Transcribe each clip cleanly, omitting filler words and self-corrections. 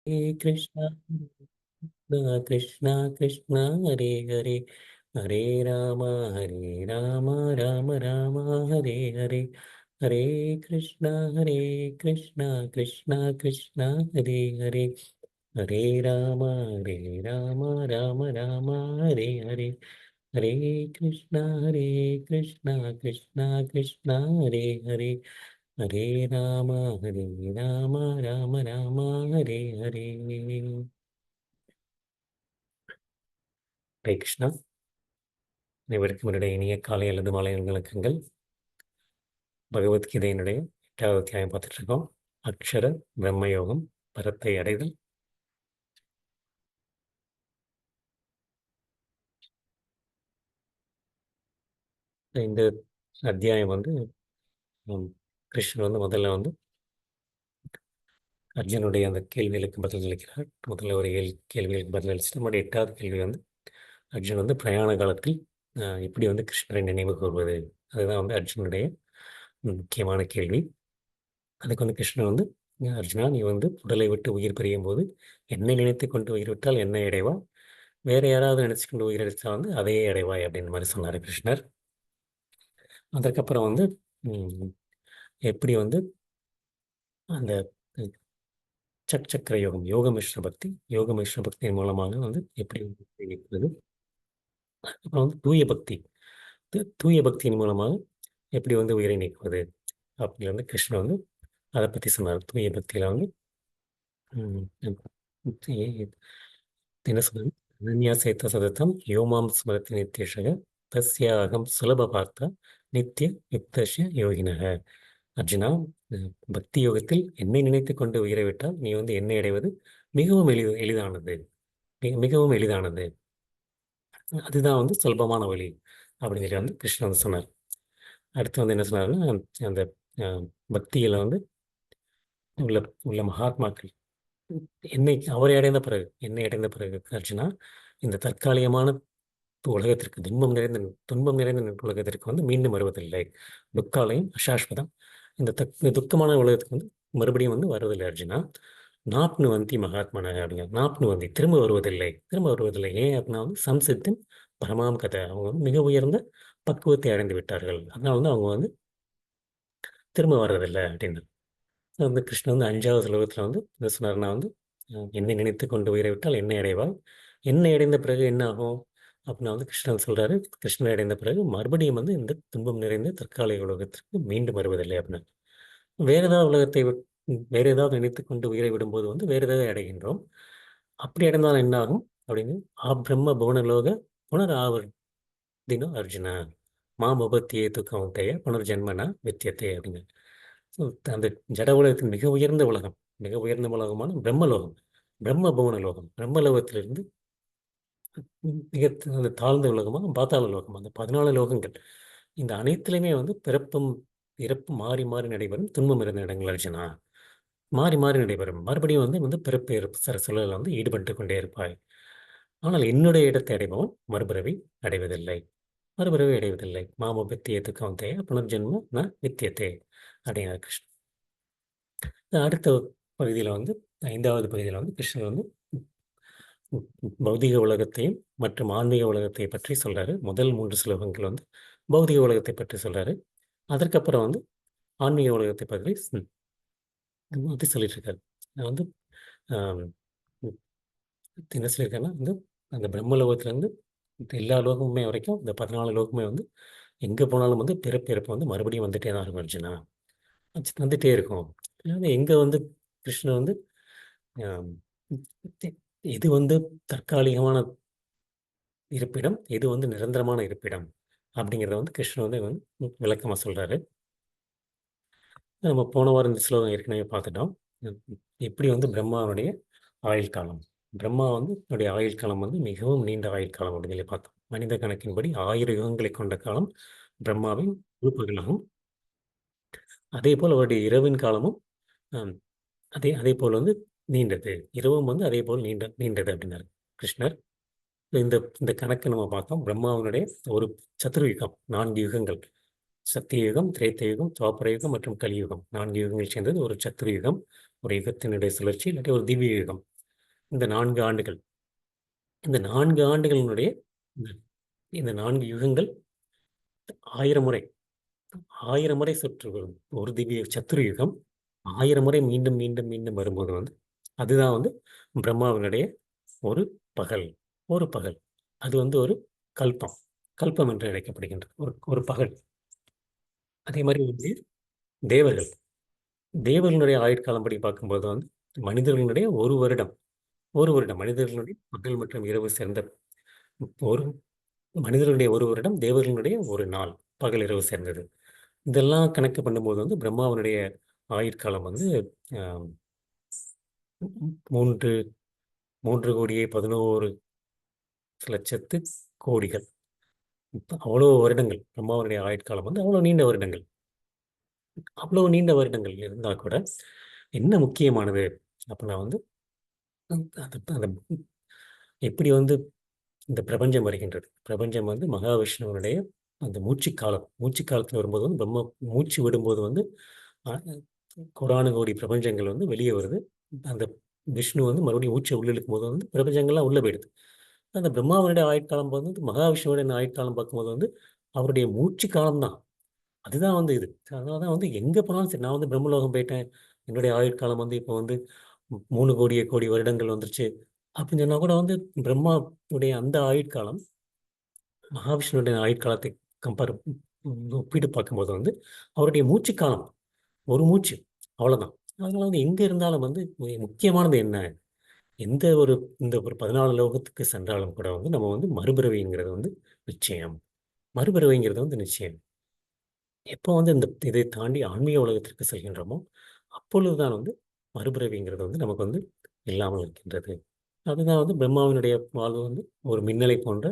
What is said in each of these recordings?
कृष्ण कृष्ण कृष्ण हरे हरे हरे राम हरे राम राम राम हरे हरे हरे कृष्ण कृष्ण कृष्ण हरे हरे हरे राम राम राम हरे हरे हरे कृष्ण कृष्ण कृष्ण हरे हरे हरे राम राम राम हरे हरे ஹரே கிருஷ்ணா. அனைவருக்கும் என்னுடைய இனிய காலை அல்லது மாலை வணக்கங்கள். பகவத்கீதையினுடைய 8வது அத்தியாயம் பார்த்துட்டு இருக்கோம். அக்ஷர பிரம்மயோகம், பரத்தை அடைதல். இந்த அத்தியாயம் வந்து கிருஷ்ணன் வந்து முதல்ல வந்து அர்ஜுனுடைய அந்த கேள்விகளுக்கு பதில் அளிக்கிறார். முதல்ல ஒரு 7 கேள்விகளுக்கு பதில் அளிச்சுட்டு நம்முடைய 8வது கேள்வி வந்து அர்ஜுன் வந்து பிரயாண காலத்தில் எப்படி வந்து கிருஷ்ணரை நினைவு கூறுவது, அதுதான் வந்து அர்ஜுனுடைய முக்கியமான கேள்வி. அதுக்கு வந்து கிருஷ்ணன் வந்து, அர்ஜுனா நீ வந்து உடலை விட்டு உயிர் பிரியும் போது என்னை நினைத்து கொண்டு உயிர் விட்டால் என்ன அடைவா, வேற யாராவது நினைச்சு கொண்டு உயிர் அடித்தா வந்து அதையே அடைவாய் அப்படின்னு மாதிரி சொன்னார் கிருஷ்ணர். அதற்கப்புறம் வந்து எப்படி வந்து அந்த சக்கர யோகம், யோக மிஸ்ர பக்தியின் மூலமாக வந்து எப்படி இருக்கிறது. அப்புறம் வந்து தூய பக்தியின் மூலமாக எப்படி வந்து உயிரை நீக்குவது அப்படின்னு வந்து கிருஷ்ணன் வந்து அதை பற்றி சொன்னார். தூய பக்தியில் வந்து என்ன சொல்றது, அனன்யாசேத்த சததம் யோமாம் ஸ்மரதி நித்யஷக தஸ்யாகம் சுலப பார்த்தா நித்திய யுக்தஷ்ய யோகினக. அர்ஜுனா, பக்தி யோகத்தில் என்னை நினைத்து கொண்டு உயிரை விட்டால் நீ வந்து என்னை அடைவது மிகவும் எளிதானது, மிகவும் எளிதானது, அதுதான் வந்து சுலபமான வழி அப்படின்னு சொல்லி வந்து கிருஷ்ணன் வந்து சொன்னார். அடுத்து வந்து என்ன சொன்னார்னா, அந்த பக்தியில் வந்து உள்ள உள்ள மகாத்மாக்கள் என்னை அடைந்த பிறகு அர்ஜுனா, இந்த தற்காலிகமான உலகத்திற்கு துன்பம் நிறைந்த உலகத்திற்கு வந்து மீண்டும் வருவதில்லை. துக்காலயம் அசாஸ்வதம். இந்த துக்கமான உலகத்துக்கு வந்து மறுபடியும் வந்து வருவதில்லை அர்ஜுனா. நாப்னு வந்தி மகாத்மன அப்படிங்க. நாப்னு வந்தி திரும்ப வருவதில்லை. ஏன் அப்படின்னா வந்து சம்சித்தின் பரமாம் கதை, அவங்க வந்து மிக உயர்ந்த பக்குவத்தை அடைந்து விட்டார்கள், அதனால வந்து அவங்க வந்து திரும்ப வர்றதில்லை அப்படின்னு வந்து கிருஷ்ணன் வந்து 5வது ஸ்லோகத்தில் வந்து என்ன சொன்னார்னா வந்து, என்னை நினைத்து கொண்டு உயிரை விட்டால் என்னை அடைவாள், என்னை அடைந்த பிறகு என்ன ஆகும் அப்படின்னா வந்து கிருஷ்ணன் சொல்கிறாரு, கிருஷ்ணனை அடைந்த பிறகு மறுபடியும் வந்து இந்த துன்பம் நிறைந்த தற்காலிக உலகத்திற்கு மீண்டும் வருவதில்லை அப்படின்னு. வேறு ஏதாவது வேறு ஏதாவது நினைத்து கொண்டு உயிரை விடும்போது வந்து வேறு ஏதாவது அடைகின்றோம். அப்படி அடைந்தால் என்ன ஆகும் அப்படின்னு, பிரம்ம புவனலோக புனராவர்த்தினோ அர்ஜுனா மாம் உபத்தியே துக்கவுத்தைய புனர்ஜென்மனா வித்தியத்தை அப்படின்னு. ஸோ அந்த ஜட உலகத்தின் மிக உயர்ந்த உலகமான பிரம்மலோகம், பிரம்ம புவன லோகம், பிரம்மலோகத்திலிருந்து மிக அந்த தாழ்ந்த உலகமாக பாதாள லோகம், அந்த 14 லோகங்கள், இந்த அனைத்துலையுமே வந்து பிறப்பும் இறப்பும் மாறி மாறி நடைபெறும் துன்பம் இருந்த இடங்கள் அர்ஜுனா. மாறி மாறி நடைபெறும். மறுபடியும் வந்து பிறப்பு இறப்பு சூழலில் வந்து ஈடுபட்டு கொண்டே இருப்பாய். ஆனால் என்னுடைய இடத்தை அடைபவன் மறுபிறவி அடைவதில்லை. மாமபத்திய துக்கவந்தைய புனர்ஜென்ம ந வித்தியத்தே அப்படிங்கிற கிருஷ்ணன். அடுத்த பகுதியில் வந்து 5வது பகுதியில் வந்து கிருஷ்ணன் வந்து பௌதிக உலகத்தையும் மற்றும் ஆன்மீக உலகத்தை பற்றி சொல்றாரு. முதல் 3 ஸ்லோகங்கள் வந்து பௌதிக உலகத்தை பற்றி சொல்றாரு. அதற்கப்புறம் வந்து ஆன்மீக உலகத்தை பற்றி வந்து சொல்லிட்டு இருக்காரு. நான் வந்து என்ன சொல்லியிருக்கேன்னா வந்து, அந்த பிரம்மலோகத்திலேருந்து எல்லா லோகமுமே வரைக்கும் இந்த 14 லோகமே வந்து எங்கே போனாலும் வந்து பிறப்பு வந்து மறுபடியும் வந்துட்டே தான் இருக்கும் அர்ஜுனா. வந்துட்டே இருக்கும். அதாவது எங்கே வந்து கிருஷ்ணன் வந்து இது வந்து தற்காலிகமான இருப்பிடம், இது வந்து நிரந்தரமான இருப்பிடம் அப்படிங்கிறத வந்து கிருஷ்ணன் வந்து விளக்கமாக சொல்கிறாரு. நம்ம போன வாரம் இந்த ஸ்லோகம் ஏற்கனவே பார்த்துட்டோம். எப்படி வந்து பிரம்மாவுடைய ஆயுள் காலம், பிரம்மா வந்து என்னுடைய ஆயுள் காலம் வந்து மிகவும் நீண்ட ஆயுள் காலம் அப்படின்னு சொல்லி பார்த்தோம். மனித கணக்கின்படி 1000 யுகங்களை கொண்ட காலம் பிரம்மாவின் ஒரு பகலாகும். அதே போல் அவருடைய இரவின் காலமும் அதே போல் வந்து நீண்டது, இரவும் வந்து அதே போல் நீண்டது அப்படின்னாரு கிருஷ்ணர். இந்த இந்த கணக்கை நம்ம பார்த்தோம். பிரம்மாவனுடைய ஒரு சதுர்யுகம், 4 யுகங்கள், சத்தியயுகம், திரேத்தயுகம், துவாபர யுகம் மற்றும் கலியுகம், 4 யுகங்கள் சேர்ந்தது ஒரு சத்துர்யுகம். ஒரு யுகத்தினுடைய சுழற்சி இல்லாட்டி ஒரு திவ்ய யுகம். இந்த 4 ஆண்டுகள், இந்த 4 ஆண்டுகளினுடைய இந்த இந்த 4 யுகங்கள் 1000 முறை 1000 முறை சுற்று வரும். ஒரு திவ்ய சத்துரு யுகம் 1000 முறை மீண்டும் மீண்டும் மீண்டும் வரும்போது வந்து அதுதான் வந்து பிரம்மாவினுடைய ஒரு பகல். ஒரு பகல். அது வந்து ஒரு கல்பம். கல்பம் என்று அழைக்கப்படுகின்றது. ஒரு ஒரு பகல். அதே மாரி வந்து தேவர்கள். தேவர்களுடைய ஆயுட்காலம் படி பார்க்கும்போது வந்து மனிதர்களுடைய 1 வருடம். 1 வருடம். மனிதர்களுடைய பகல் மற்றும் இரவு சேர்ந்த ஒரு மனிதர்களுடைய 1 வருடம், தேவர்களுடைய 1 நாள். பகல், இரவு சேர்ந்தது. இதெல்லாம் கணக்கு பண்ணும்போது வந்து பிரம்மாவினுடைய ஆயுட்காலம் வந்து அ 3 3,11,00,00,000 அவ்வளோ வருடங்கள். பிரம்மாவுடைய ஆயுட்காலம் வந்து அவ்வளோ நீண்ட வருடங்கள். அவ்வளோ நீண்ட வருடங்கள் இருந்தா கூட, என்ன முக்கியமானது அப்பன்னா வந்து, அந்த அந்த எப்படி வந்து இந்த பிரபஞ்சம் வருகின்றது. பிரபஞ்சம் வந்து மகாவிஷ்ணுவினுடைய அந்த மூச்சுக்காலம். மூச்சுக்காலத்துல வரும்போது வந்து பிரம்ம மூச்சு விடும்போது வந்து அ கோடானு கோடி பிரபஞ்சங்கள் வந்து வெளிய வருது. அந்த விஷ்ணு வந்து மறுபடியும் மூச்ச உள்ள இழுக்கும்போது வந்து பிரபஞ்சங்கள்லாம் உள்ள போயிடுது. அந்த பிரம்மாவினுடைய ஆயுட்காலம் வந்து மகாவிஷ்ணுவுடைய ஆயுட்காலம் பார்க்கும்போது வந்து அவருடைய மூச்சு காலம் தான். அதுதான் வந்து இது. அதனால தான் வந்து எங்க போனாலும் சரி, நான் வந்து பிரம்மலோகம் போயிட்டேன். என்னுடைய ஆயுட்காலம் வந்து இப்போ வந்து 3,00,00,000 கோடி வருடங்கள் வந்துருச்சு. அப்படின்னு சொன்னா கூட வந்து பிரம்மாவுடைய அந்த ஆயுட்காலம், மகாவிஷ்ணுவுடைய ஆயுட்காலத்தை கம்பேர் ஒப்பிட்டு பார்க்கும்போது வந்து, அவருடைய மூச்சு காலம், ஒரு மூச்சு அவ்வளோதான். அதனால வந்து எங்க இருந்தாலும் வந்து முக்கியமானது என்ன? எந்த ஒரு இந்த ஒரு 14 லோகத்துக்கு சென்றாலும் கூட வந்து நம்ம வந்து மறுபிறவிங்கிறது வந்து நிச்சயம். மறுபிறவிங்கிறது வந்து நிச்சயம். எப்போ வந்து இந்த இதை தாண்டி ஆன்மீக உலகத்திற்கு செல்கின்றோமோ, அப்பொழுதுதான் வந்து மறுபிறவிங்கிறது வந்து நமக்கு வந்து இல்லாமல் இருக்கின்றது. அதுதான் வந்து பிரம்மாவினுடைய வாழ்வு வந்து ஒரு மின்னலை போன்ற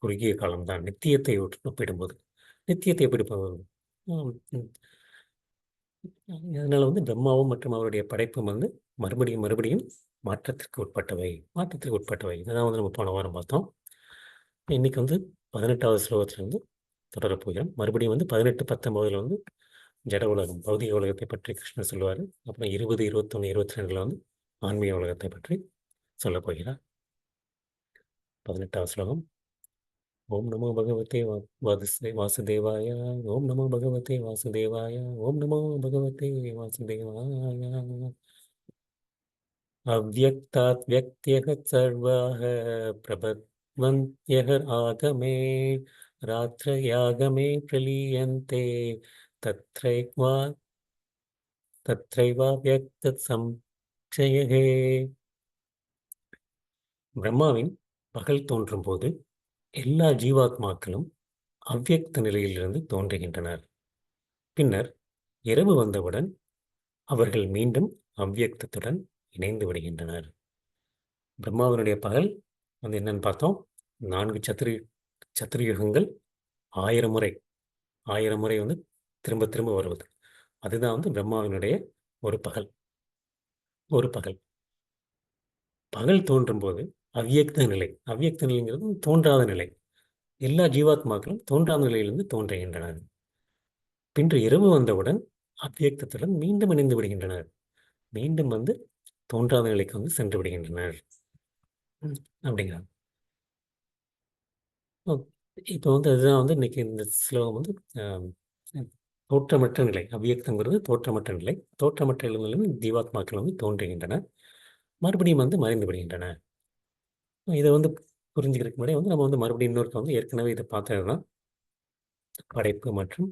குறுகிய காலம்தான். நித்தியத்தை ஒப்பிடும்போது. நித்தியத்தை ஒப்பிடும்போது. ம், ம். அதனால வந்து பிரம்மாவும் மற்றும் அவருடைய படைப்பும் வந்து மறுபடியும் மறுபடியும் மாற்றத்திற்கு உட்பட்டவை. மாற்றத்திற்கு உட்பட்டவை. இததான் வந்து நம்ம போன வாரம் பார்த்தோம். இன்னைக்கு வந்து 18வது ஸ்லோகத்திலிருந்து தொடரப் போகிறோம். மறுபடியும் வந்து 18, 19ல வந்து ஜட உலகம், பௌதிக உலகத்தை பற்றி கிருஷ்ணர் சொல்லுவாரு. அப்புறம் 20, 21, 22ல வந்து ஆன்மீக உலகத்தை பற்றி சொல்லப் போகிறார். 18வது ஸ்லோகம். ஓம் நமோ பகவதே வாசுதேவாய. ஓம் நமோ பகவதே வாசுதேவாய. ஓம் நமோ பகவதே வாசுதேவாய. अव्यक्तात् व्यक्त्यः सर्वाः प्रभवन्त्यः आगमे रात्रयागमे प्रलीयन्ते तत्रैवा तत्रैवाव्यक्तसंशयः. பிரம்மாவின் பகல் தோன்றும் போது எல்லா ஜீவாத்மாக்களும் அவ்யக்த நிலையிலிருந்து தோன்றுகின்றனர். பின்னர் இரவு வந்தவுடன் அவர்கள் மீண்டும் அவ்யக்தத்துடன் இணைந்து விடுகின்றனர். பிரம்மாவினுடைய பகல் வந்து என்னன்னு பார்த்தோம். 4 சத்துர்யுகங்கள் 1000 முறை 1000 முறை வந்து திரும்ப திரும்ப வருவது. அதுதான் வந்து பிரம்மாவினுடைய ஒரு பகல். ஒரு பகல். பகல் தோன்றும்போது அவ்யக்த நிலை. அவ்யக்த நிலைங்கிறது தோன்றாத நிலை. எல்லா ஜீவாத்மாக்களும் தோன்றாத நிலையிலிருந்து தோன்றுகின்றனர். பின்று இரவு வந்தவுடன் அவ்யக்தத்துடன் மீண்டும் இணைந்து விடுகின்றனர். மீண்டும் வந்து தோன்றாத நிலைக்கு வந்து சென்று விடுகின்றனர். அப்படிங்கிறாங்க. இப்போ வந்து அதுதான் வந்து இன்னைக்கு இந்த ஸ்லோகம் வந்து ஆம், தோற்றமற்ற நிலை. அவ்வியக்தங்கிறது தோற்றமற்ற நிலை. தோற்றமற்ற நிலையிலும் ஜீவாத்மாக்கள் வந்து தோன்றுகின்றன. மறுபடியும் வந்து மறைந்து விடுகின்றன. இதை வந்து புரிஞ்சுக்கிறதுக்கு முன்னாடி வந்து நம்ம வந்து மறுபடியும் இன்னொருக்க வந்து ஏற்கனவே இதை பார்த்தது தான் படைப்பு மற்றும்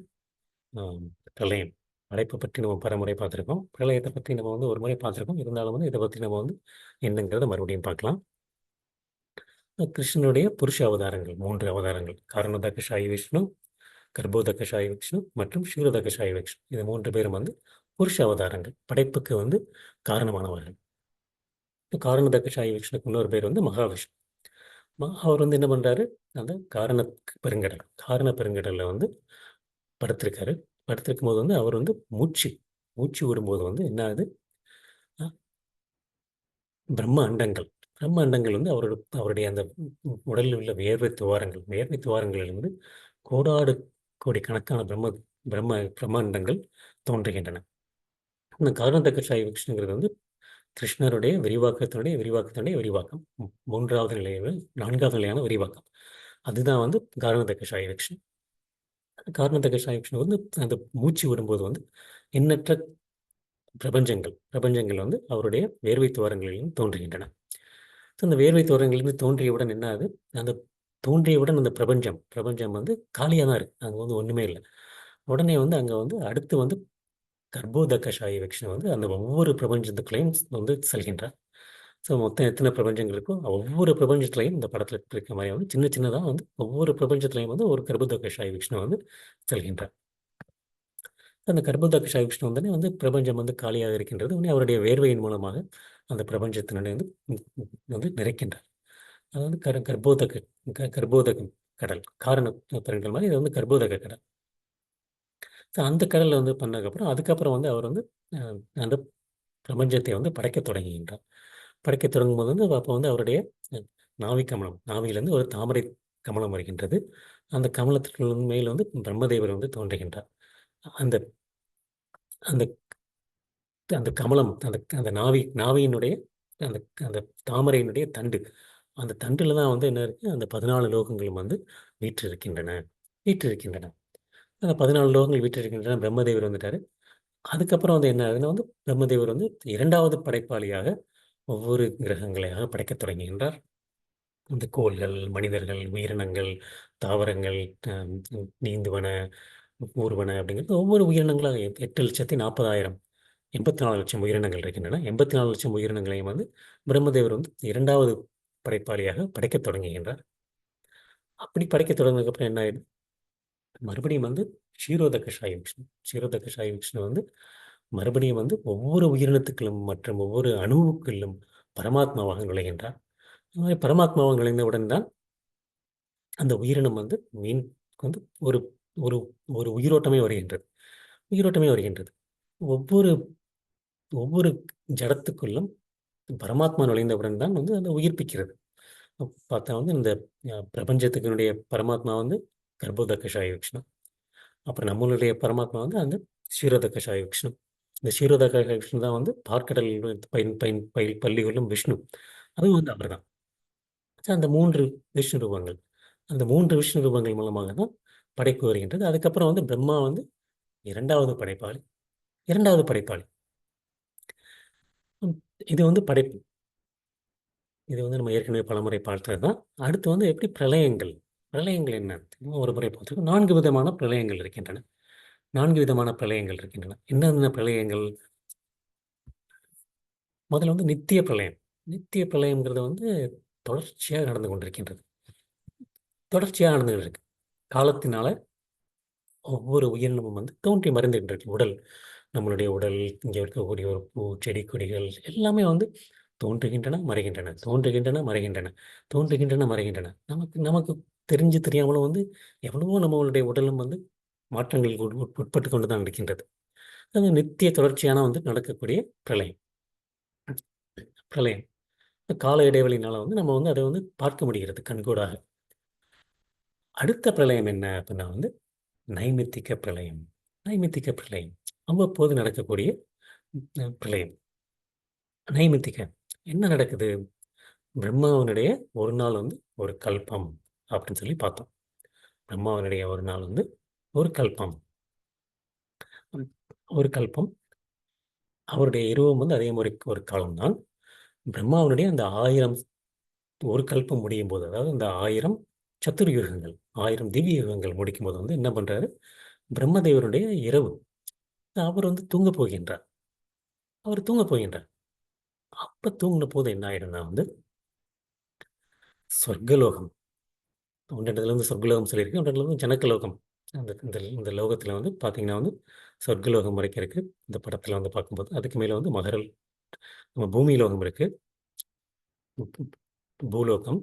ஆம், பிரளயம். படைப்பை பற்றி நம்ம பலமுறை பார்த்துருக்கோம். பிரளயத்தை பற்றி நம்ம வந்து ஒரு முறை பார்த்துருக்கோம். இருந்தாலும் வந்து இதை பற்றி நம்ம வந்து என்னங்கிறத மறுபடியும் பார்க்கலாம். கிருஷ்ணனுடைய புருஷ அவதாரங்கள் 3 அவதாரங்கள். காரணோதகசாயி விஷ்ணு, கர்ப்போதகசாயி விஷ்ணு மற்றும் க்ஷீரோதகசாயி விஷ்ணு. இது 3 பேரும் வந்து புருஷ அவதாரங்கள். படைப்புக்கு வந்து காரணமானவர்கள். காரணோதகசாயி விஷ்ணுக்கு இன்னொரு பேர் வந்து மகாவிஷ்ணு. அவர் வந்து என்ன பண்றாரு? அந்த காரண பெருங்கடல். காரண பெருங்கடல்ல வந்து படுத்திருக்காரு. படுத்திருக்கும்போது வந்து அவர் வந்து மூச்சு மூச்சு விடும்போது வந்து என்ன ஆகுது? அ பிரம்ம அண்டங்கள். பிரம்ம அண்டங்கள் வந்து அவருடைய அந்த உடலில் உள்ள வியர்வை துவாரங்கள். வியர்வை துவாரங்களிலிருந்து கோடாடு கோடி கணக்கான பிரம்மாண்டங்கள் தோன்றுகின்றன. இந்த காரணோதகசாயி விஷ்ணுங்கிறது வந்து கிருஷ்ணருடைய விரிவாக்கத்தினுடைய விரிவாக்கத்தினுடைய விரிவாக்கம். மூன்றாவது நிலையில் 4வது நிலையான விரிவாக்கம். அதுதான் வந்து காரணத்த கஷாய விஷ்ணு. காரணத்த கஷாய விஷ்ணு வந்து அந்த மூச்சு விடும்போது வந்து எண்ணற்ற பிரபஞ்சங்கள் வந்து அவருடைய வேர்வை துவாரங்களிலும் தோன்றுகின்றன. ஸோ அந்த வேர்வை துவாரங்களிலிருந்து தோன்றியவுடன் என்ன ஆகுது? அந்த தோன்றியவுடன் அந்த பிரபஞ்சம் வந்து காலியாக தான் இருக்குது. அங்கே வந்து ஒன்றுமே இல்லை. உடனே வந்து அங்கே வந்து அடுத்து வந்து கர்ப்போத கஷாய விஷ்ணு வந்து அந்த ஒவ்வொரு பிரபஞ்சத்துக்குள்ளேயும் வந்து செல்கின்றார். ஸோ மொத்தம் எத்தனை பிரபஞ்சங்கள் இருக்கோ ஒவ்வொரு பிரபஞ்சத்துலையும் இந்த படத்தில் இருக்க மாதிரி வந்து சின்ன சின்னதாக வந்து ஒவ்வொரு பிரபஞ்சத்துலையும் வந்து ஒரு கர்ப்போத கஷாய விஷ்ணு வந்து செல்கின்றார். அந்த கர்ப்போத கஷாய விஷ்ணு வந்தோடனே வந்து பிரபஞ்சம் வந்து காலியாக இருக்கின்றது. உடனே அவருடைய வேர்வையின் மூலமாக அந்த பிரபஞ்சத்தினுடைய வந்து நிறைக்கின்றார். அது வந்து கர்ப்போதகம் கடல். காரண பெருங்கல் மாதிரி இது வந்து கர்ப்போதக கடல். ஸோ அந்த கடலில் வந்து பண்ணதுக்கப்புறம் அதுக்கப்புறம் வந்து அவர் வந்து அந்த பிரபஞ்சத்தை வந்து படைக்கத் தொடங்குகின்றார். படைக்கத் தொடங்கும்போது வந்து அப்போ வந்து அவருடைய நாவி கமலம், நாவியிலேருந்து ஒரு தாமரை கமலம் வருகின்றது. அந்த கமலத்திற்கு மேல் வந்து பிரம்மதேவர் வந்து தோன்றுகின்றார். அந்த அந்த அந்த கமலம் அந்த அந்த நாவியினுடைய அந்த அந்த தாமரையினுடைய தண்டு, அந்த தண்டில் தான் வந்து என்ன இருக்குது? அந்த 14 லோகங்களும் வந்து வீற்றிருக்கின்றன. அந்த 14 லோகங்கள் வீற்றிருக்கின்றன. பிரம்மதேவர் வந்துட்டார். அதுக்கப்புறம் வந்து என்ன ஆகுதுன்னா வந்து பிரம்மதேவர் வந்து 2வது படைப்பாளியாக ஒவ்வொரு கிரகங்களையாக படைக்கத் தொடங்குகின்றார். இந்த கோள்கள், மனிதர்கள், உயிரினங்கள், தாவரங்கள், நீந்துவன, ஊர்வன அப்படிங்கிறது ஒவ்வொரு உயிரினங்களாக 8,40,000 84,00,000 உயிரினங்கள் இருக்கின்றன. 84,00,000 உயிரினங்களையும் வந்து பிரம்மதேவர் வந்து 2வது படைப்பாளியாக படைக்கத் தொடங்குகின்றார். அப்படி படைக்கத் தொடங்கினதுக்கப்புறம் என்ன ஆயிடுது? மறுபடியும் வந்து க்ஷீரோத கஷாய விஷ்ணு வந்து மறுபடியும் வந்து ஒவ்வொரு உயிரினத்துக்களும் மற்றும் ஒவ்வொரு அணுவுக்குள்ளும் பரமாத்மாவாக நுழைகின்றார். இந்த மாதிரி பரமாத்மாவாக நுழைந்தவுடன் தான் அந்த உயிரினம் வந்து மீன் வந்து ஒரு ஒரு ஒரு உயிரோட்டமே வருகின்றது. ஒவ்வொரு ஒவ்வொரு ஜடத்துக்குள்ளும் பரமாத்மா நுழைந்தவுடன் தான் வந்து அதை உயிர்ப்பிக்கிறது. பார்த்தா வந்து இந்த பிரபஞ்சத்துக்குனுடைய பரமாத்மா வந்து கர்ப்போத கஷாய விஷ்ணு. அப்புறம் நம்மளுடைய பரமாத்மா வந்து அந்த க்ஷீரோத கஷாய விஷ்ணு. இந்த க்ஷீரோத கஷாய விஷ்ணு தான் வந்து பார்க்கடலில் பயன் பயன் பயில் பள்ளி கொள்ளும் விஷ்ணு. அதுவும் வந்து அவர் தான். அந்த 3 விஷ்ணு ரூபங்கள். அந்த 3 விஷ்ணு ரூபங்கள் மூலமாக தான் படைப்பு வருகின்றது. அதுக்கப்புறம் வந்து பிரம்மா வந்து 2வது படைப்பாளி. 2வது படைப்பாளி. ம். இது வந்து படைப்பு. இது வந்து நம்ம ஏற்கனவே பலமுறை பார்த்தது தான். அடுத்து வந்து எப்படி பிரளயங்கள். பிரளயங்கள் என்ன? ஒரு முறை பார்த்துருக்கோம். 4 விதமான பிரளயங்கள் இருக்கின்றன. 4 விதமான பிரளயங்கள் இருக்கின்றன. என்னென்ன பிரளயங்கள்? முதல்ல வந்து நித்திய பிரளயம். நித்திய பிரளயம்ங்கிறது வந்து தொடர்ச்சியாக நடந்து கொண்டிருக்கின்றது. தொடர்ச்சியாக நடந்துகிட்டு இருக்கு. காலத்தினால ஒவ்வொரு உயிரினமும் வந்து தோன்றி மறைந்துகிட்டு இருக்கு. நம்மளுடைய உடல், இங்கே இருக்கக்கூடிய ஒரு பூ, செடி, கொடிகள் எல்லாமே வந்து தோன்றுகின்றன, மறைகின்றன, தோன்றுகின்றன, மறைகின்றன, தோன்றுகின்றன, மறைகின்றன. நமக்கு நமக்கு தெரிஞ்சு தெரியாமலும் வந்து எவ்வளவோ நம்மளுடைய உடலும் வந்து மாற்றங்களுக்கு உட்பட்டு கொண்டு தான் இருக்கின்றது. அது நித்திய தொடர்ச்சியான வந்து நடக்கக்கூடிய பிரளயம். பிரளயம். கால இடைவெளினால வந்து நம்ம வந்து அதை வந்து பார்க்க முடிகிறது கண்கூடாக. அடுத்த பிரளயம் என்ன அப்படின்னா வந்து நைமித்திக பிரளயம். நைமித்திக பிரளயம் அவ்வப்போது நடக்கக்கூடிய பிரளயம். நைமித்திக என்ன நடக்குது? பிரம்மாவனுடைய ஒரு நாள் வந்து ஒரு கல்பம் அப்படின்னு சொல்லி பார்த்தோம். பிரம்மாவனுடைய ஒரு நாள் வந்து ஒரு கல்பம். ஒரு கல்பம். அவருடைய இரவும் வந்து அதே மாதிரி ஒரு காலம்தான். பிரம்மாவனுடைய அந்த 1000 ஒரு கல்பம் முடியும் போது, அதாவது அந்த 1000 சத்துர்யுகங்கள், 1000 திவ்ய யுகங்கள் முடிக்கும்போது வந்து என்ன பண்றாரு? பிரம்மதேவருடைய இரவு. அவர் வந்து தூங்கப் போகின்றார். அவர் தூங்கப் போகின்றார். அப்ப தூங்குன போது என்ன ஆயிடும்னா வந்து சொர்க்கலோகம். ஒன்று இடத்துல வந்து சொர்க்கலோகம் சொல்லியிருக்கு. ஒன்று இடத்துல வந்து ஜனகலோகம். அந்த இந்த இந்த லோகத்துல வந்து பார்த்தீங்கன்னா வந்து சொர்க்கலோகம் வரைக்கும் இருக்கு. இந்த படத்துல வந்து பார்க்கும்போது. அதுக்கு மேல வந்து நம்ம பூமி லோகம் இருக்கு. பூலோகம்,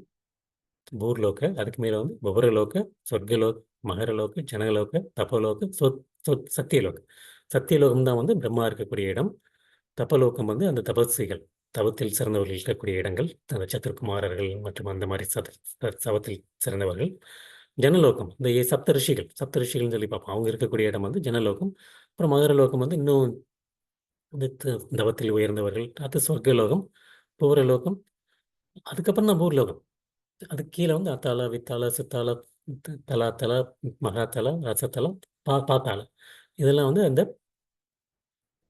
பூர்லோக, அதுக்கு மேல வந்து புவரலோக, சொர்க்கலோக், மகரலோக, ஜனகலோக, தபலோக, சத்தியலோக. சத்தியலோகம் தான் வந்து பிரம்மா இருக்கக்கூடிய இடம். தபலோகம் வந்து அந்த தபஸ்விகள், தவத்தில் சிறந்தவர்கள் இருக்கக்கூடிய இடங்கள். அந்த சத்துருக்குமாரர்கள் மற்றும் அந்த மாதிரி தவத்தில் சிறந்தவர்கள். ஜனலோகம் இந்த சப்த ரிஷிகள்னு சொல்லி பார்ப்போம். அவங்க இருக்கக்கூடிய இடம் வந்து ஜனலோகம். அப்புறம் மகரலோகம் வந்து இன்னும் அந்த தவத்தில் உயர்ந்தவர்கள், அது சொர்க்கலோகம், பூரலோகம், அதுக்கப்புறம் தான் பூர்லோகம். அதுக்கு கீழே வந்து அத்தாள, வித்தாள, சித்தாள, தலாத்தல, மகாத்தல, ரசத்தலம், பாத்தாள. இதெல்லாம் வந்து அந்த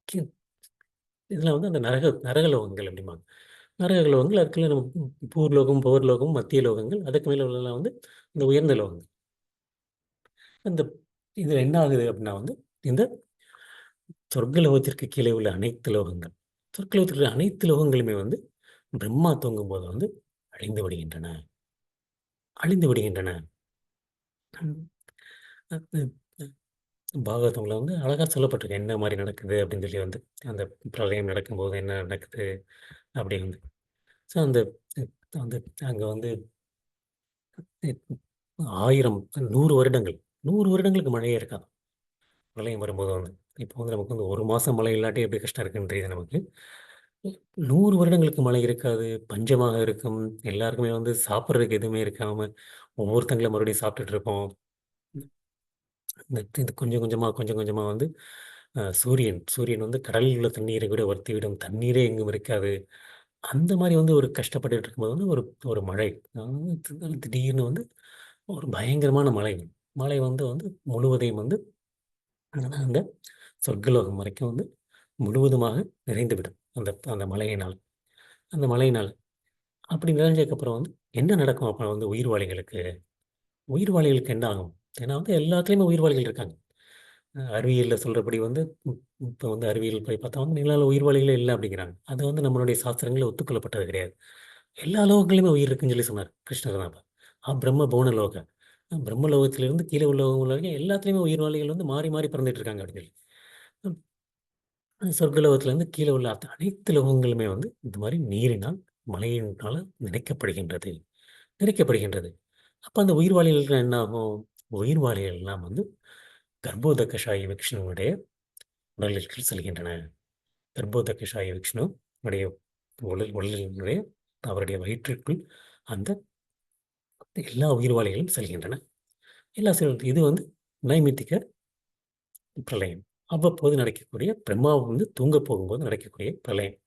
கீ- இதெல்லாம் வந்து அந்த நரகலோகங்கள் அப்படிம்பாங்க. நரகலோகங்கள் அதுக்குள்ள நம்ம பூர்லோகம், புவர்லோகம், மத்திய லோகங்கள், அதுக்கு மேலே உள்ளலாம் வந்து இந்த உயர்ந்த லோகங்கள். அந்த இதில் என்ன ஆகுது அப்படின்னா வந்து இந்த சொர்க்கலோகத்திற்கு கீழே உள்ள அனைத்து லோகங்கள், சொர்க்கலோகத்தில் உள்ள அனைத்து லோகங்களுமே வந்து பிரம்மா தூங்கும்போது வந்து அழிந்து விடுகின்றன, அழிந்து விடுகின்றன. உம் அது பாகவதம்ல வந்து அழகா சொல்லப்பட்டிருக்கு என்ன மாதிரி நடக்குது அப்படின்னு சொல்லி வந்து அந்த பிரளயம் நடக்கும்போது என்ன நடக்குது அப்படி வந்து. ஸோ அந்த அந்த அங்கே வந்து 1000 100 வருடங்கள், 100 வருடங்களுக்கு மழையே இருக்காது பிரளயம் வரும்போது வந்து. இப்போ வந்து நமக்கு வந்து ஒரு மாதம் மழை இல்லாட்டி எப்படி கஷ்டம் இருக்குன்னு தெரியுது நமக்கு. 100 வருடங்களுக்கு மழை இருக்காது, பஞ்சமாக இருக்கும். எல்லாருக்குமே வந்து சாப்பிட்றதுக்கு எதுவுமே இருக்காம ஒவ்வொருத்தங்களும் மறுபடியும் சாப்பிட்டுட்டு இருப்போம். இது கொஞ்சம் கொஞ்சமாக கொஞ்சம் கொஞ்சமாக வந்து சூரியன் சூரியன் வந்து கடலில் உள்ள தண்ணீரை கூட வற்றிவிடும், தண்ணீரே எங்கும் இருக்காது. அந்த மாதிரி வந்து ஒரு கஷ்டப்பட்டுட்டு இருக்கும்போது வந்து ஒரு ஒரு மழை, திடீர்னு வந்து ஒரு பயங்கரமான மழை. மழை வந்து வந்து முழுவதையும் வந்து அந்த சொர்க்கலோகம் வரைக்கும் வந்து முழுவதுமாக நிறைந்துவிடும் அந்த அந்த மழையினால். அந்த மழையினால் அப்படி நிறைஞ்சதுக்கப்புறம் வந்து என்ன நடக்கும் அப்போ வந்து உயிர்வாளிகளுக்கு? உயிர்வாளிகளுக்கு என்ன ஆகும்? ஏன்னா வந்து எல்லாத்துலேயுமே உயிர்வாளிகள் இருக்காங்க. அறிவியலில் சொல்கிறபடி வந்து இப்போ வந்து அறிவியல் போய் பார்த்தா வந்து நிலாவில் உயிர்வாளிகளே இல்லை அப்படிங்கிறாங்க. அது வந்து நம்மளுடைய சாஸ்திரங்களில் ஒத்துக்கொள்ளப்பட்டது கிடையாது. எல்லா லோகங்களிலுமே உயிர் இருக்குன்னு சொல்லி சொன்னார் கிருஷ்ணர் தான். பிரம்ம புவன லோக, பிரம்மலோகத்திலிருந்து கீழே உள்ள வரைக்கும் எல்லாத்துலேயுமே உயிர்வாளிகள் வந்து மாறி மாறி பிறந்துட்டு இருக்காங்க அப்படின்னு சொல்லி. சொர்க்கலோகத்திலேருந்து கீழே உள்ள அனைத்து லோகங்களுமே வந்து இந்த மாதிரி நீரினால், மழையினால் நினைக்கப்படுகின்றது, நிறைக்கப்படுகின்றது. அப்போ அந்த உயிர்வாளிகளுக்கு என்ன ஆகும்? உயிர்வாளிகள்லாம் வந்து கர்ப்போதகஷாயி விஷ்ணுவுடைய உடலுக்கு செல்கின்றன. கர்ப்போதகஷாயி விஷ்ணு உடைய உடலினுடைய அவருடைய வயிற்றுக்குள் அந்த எல்லா உயிர்வாளிகளும் செல்கின்றன. எல்லா இது வந்து நைமித்திக பிரளயம். அவ்வப்போது நடக்கக்கூடிய பிரம்மா வந்து தூங்க போகும்போது நடக்கக்கூடிய பிரளயம்.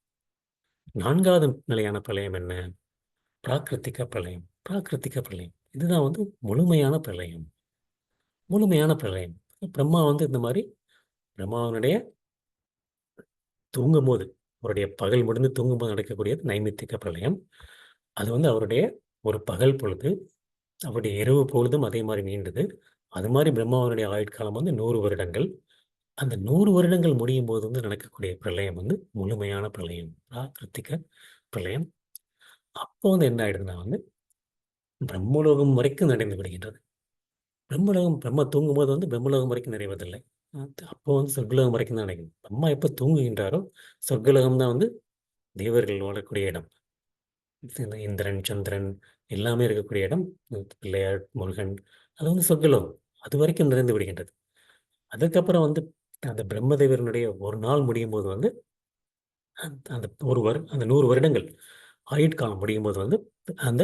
4வது நிலையான பிரளயம் என்ன? பிராகிருத்திக பிரளயம். பிராகிருத்திக பிரளயம் இதுதான் வந்து முழுமையான பிரளயம். முழுமையான பிரளயம். பிரம்மா வந்து இந்த மாதிரி பிரம்மாவனுடைய தூங்கும்போது, அவருடைய பகல் முடிந்து தூங்கும்போது நடக்கக்கூடியது நைமித்திக பிரளயம். அது வந்து அவருடைய ஒரு பகல் பொழுது, அவருடைய இரவு பொழுதும் அதே மாதிரி நீண்டது. அது மாதிரி பிரம்மாவனுடைய ஆயுட்காலம் வந்து 100 வருடங்கள். அந்த 100 வருடங்கள் முடியும் போது வந்து நடக்கக்கூடிய பிரளயம் வந்து முழுமையான பிரளயம், பிராகிருத்திக பிரளயம். அப்போ வந்து என்ன ஆயிடுதுன்னா வந்து பிரம்மலோகம் வரைக்கும் நிறைந்து விடுகின்றது. பிரம்மலோகம் பிரம்மா தூங்கும்போது வந்து பிரம்மலோகம் வரைக்கும் நிறைவதில்லை. அப்போ வந்து சொர்க்கலோகம் வரைக்கும் தான் நினைக்கும். பிரம்மா எப்போ தூங்குகின்றாரோ சொர்க்கலோகம் தான் வந்து தேவர்கள் வாழக்கூடிய இடம். இந்த இந்திரன், சந்திரன் எல்லாமே இருக்கக்கூடிய இடம். பிள்ளையார், முருகன், அது வந்து சொர்க்கலோகம். அது வரைக்கும் நிறைந்து விடுகின்றது. அதுக்கப்புறம் வந்து அந்த பிரம்மதேவனுடைய ஒரு நாள் முடியும் போது வந்து அந்த அந்த 100 வருடங்கள் ஆயுட்காலம் முடியும் போது வந்து அந்த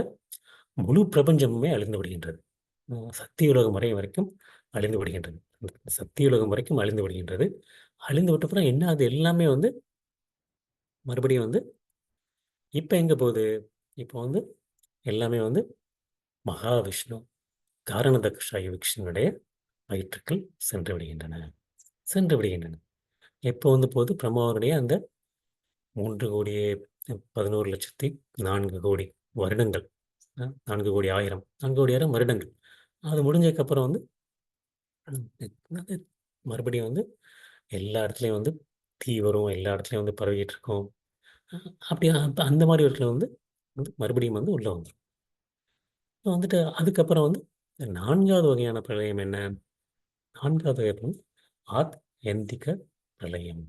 முழு பிரபஞ்சமுமே அழிந்து விடுகின்றது. சத்தியுலகம் வரைக்கும் அழிந்து விடுகின்றது. அந்த சத்தியுலகம் வரைக்கும் அழிந்து விடுகின்றது. அழிந்து விட்ட அப்புறம் என்ன அது எல்லாமே வந்து மறுபடியும் வந்து இப்போ எங்கே போகுது? இப்போ வந்து எல்லாமே வந்து மகாவிஷ்ணு காரணதக்ஷாயி விஷ்ணுனுடைய வயிற்றுக்கள் சென்று விடுகின்றன. சென்று விடுகின்றன. எப்போ வந்து போது பிரம்மாவனுடைய அந்த 3,11,04,04,00,000 வருடங்கள், 4,00,00,000 4,00,00,000 வருடங்கள். அது முடிஞ்சதுக்கப்புறம் வந்து அது மறுபடியும் வந்து எல்லா இடத்துலையும் வந்து தீ வரும், எல்லா இடத்துலையும் வந்து பரவிட்டு இருக்கும். அப்படி அந்த மாதிரி இடத்துல வந்து வந்து மறுபடியும் வந்து உள்ளே வந்துடும். வந்துட்டு அதுக்கப்புறம் வந்து 4வது வகையான பிரளயம் என்ன? 4வது வகை வந்து ஆத்யந்திக பிரளயம்.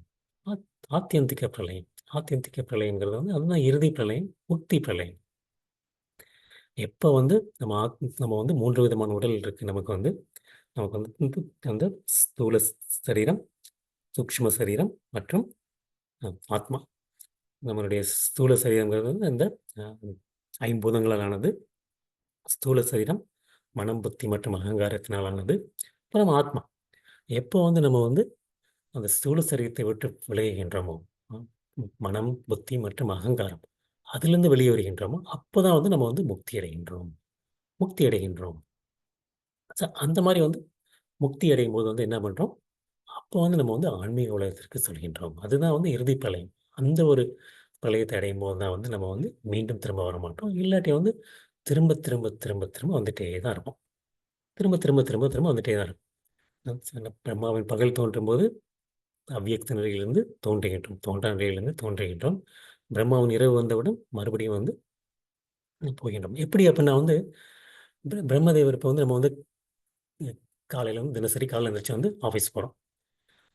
ஆத் ஆத்யந்திக பிரளயம். ஆத்யந்திக பிரளயங்கிறது வந்து அதுதான் இறுதி பிரளயம், முக்தி பிரளயம். எப்போ வந்து நம்ம வந்து 3 விதமான உடல் இருக்குது நமக்கு வந்து. நமக்கு வந்து அந்த ஸ்தூல சரீரம், சூக்ஷ்ம சரீரம் மற்றும் ஆத்மா. நம்மளுடைய ஸ்தூல சரீரங்கிறது வந்து அந்த ஐம்பூதங்களால் ஆனது. ஸ்தூல சரீரம் மனம், புத்தி மற்றும் அகங்காரத்தினால் ஆனது. அப்புறம் ஆத்மா. எப்போ வந்து நம்ம வந்து அந்த ஸ்தூல சரீரத்தை விட்டு விலகுகின்றோமோ, மனம், புத்தி மற்றும் அகங்காரம் அதிலிருந்து வெளியே வருகின்றோமோ அப்போதான் வந்து நம்ம வந்து முக்தி அடைகின்றோம். முக்தி அடைகின்றோம். அந்த மாதிரி வந்து முக்தி அடையும் போது வந்து என்ன பண்றோம்? அப்போ வந்து நம்ம வந்து ஆன்மீக உலகத்திற்கு செல்கின்றோம். அதுதான் வந்து இறுதி பிரளயம். அந்த ஒரு பிரளயத்தை அடையும் போது தான் வந்து நம்ம வந்து மீண்டும் திரும்ப வரமாட்டோம். இல்லாட்டி வந்து திரும்ப திரும்ப திரும்ப திரும்ப வந்துட்டே தான் இருப்போம். திரும்ப திரும்ப திரும்ப திரும்ப வந்துட்டே தான் இருக்கும். பிரம்மாவின் பகல் தோன்றும்போது அவ்வியக்த நிலையிலிருந்து தோன்றுகின்றோம். தோன்றா நிலையிலிருந்து தோன்றுகின்றோம். பிரம்மாவின் இரவு வந்தவுடன் மறுபடியும் வந்து போகின்றோம். எப்படி அப்படின்னா வந்து பிரம்மதேவர் இப்போ வந்து நம்ம வந்து காலையில் வந்து தினசரி காலையில் எழுந்திரிச்சு வந்து ஆஃபீஸ் போகிறோம்.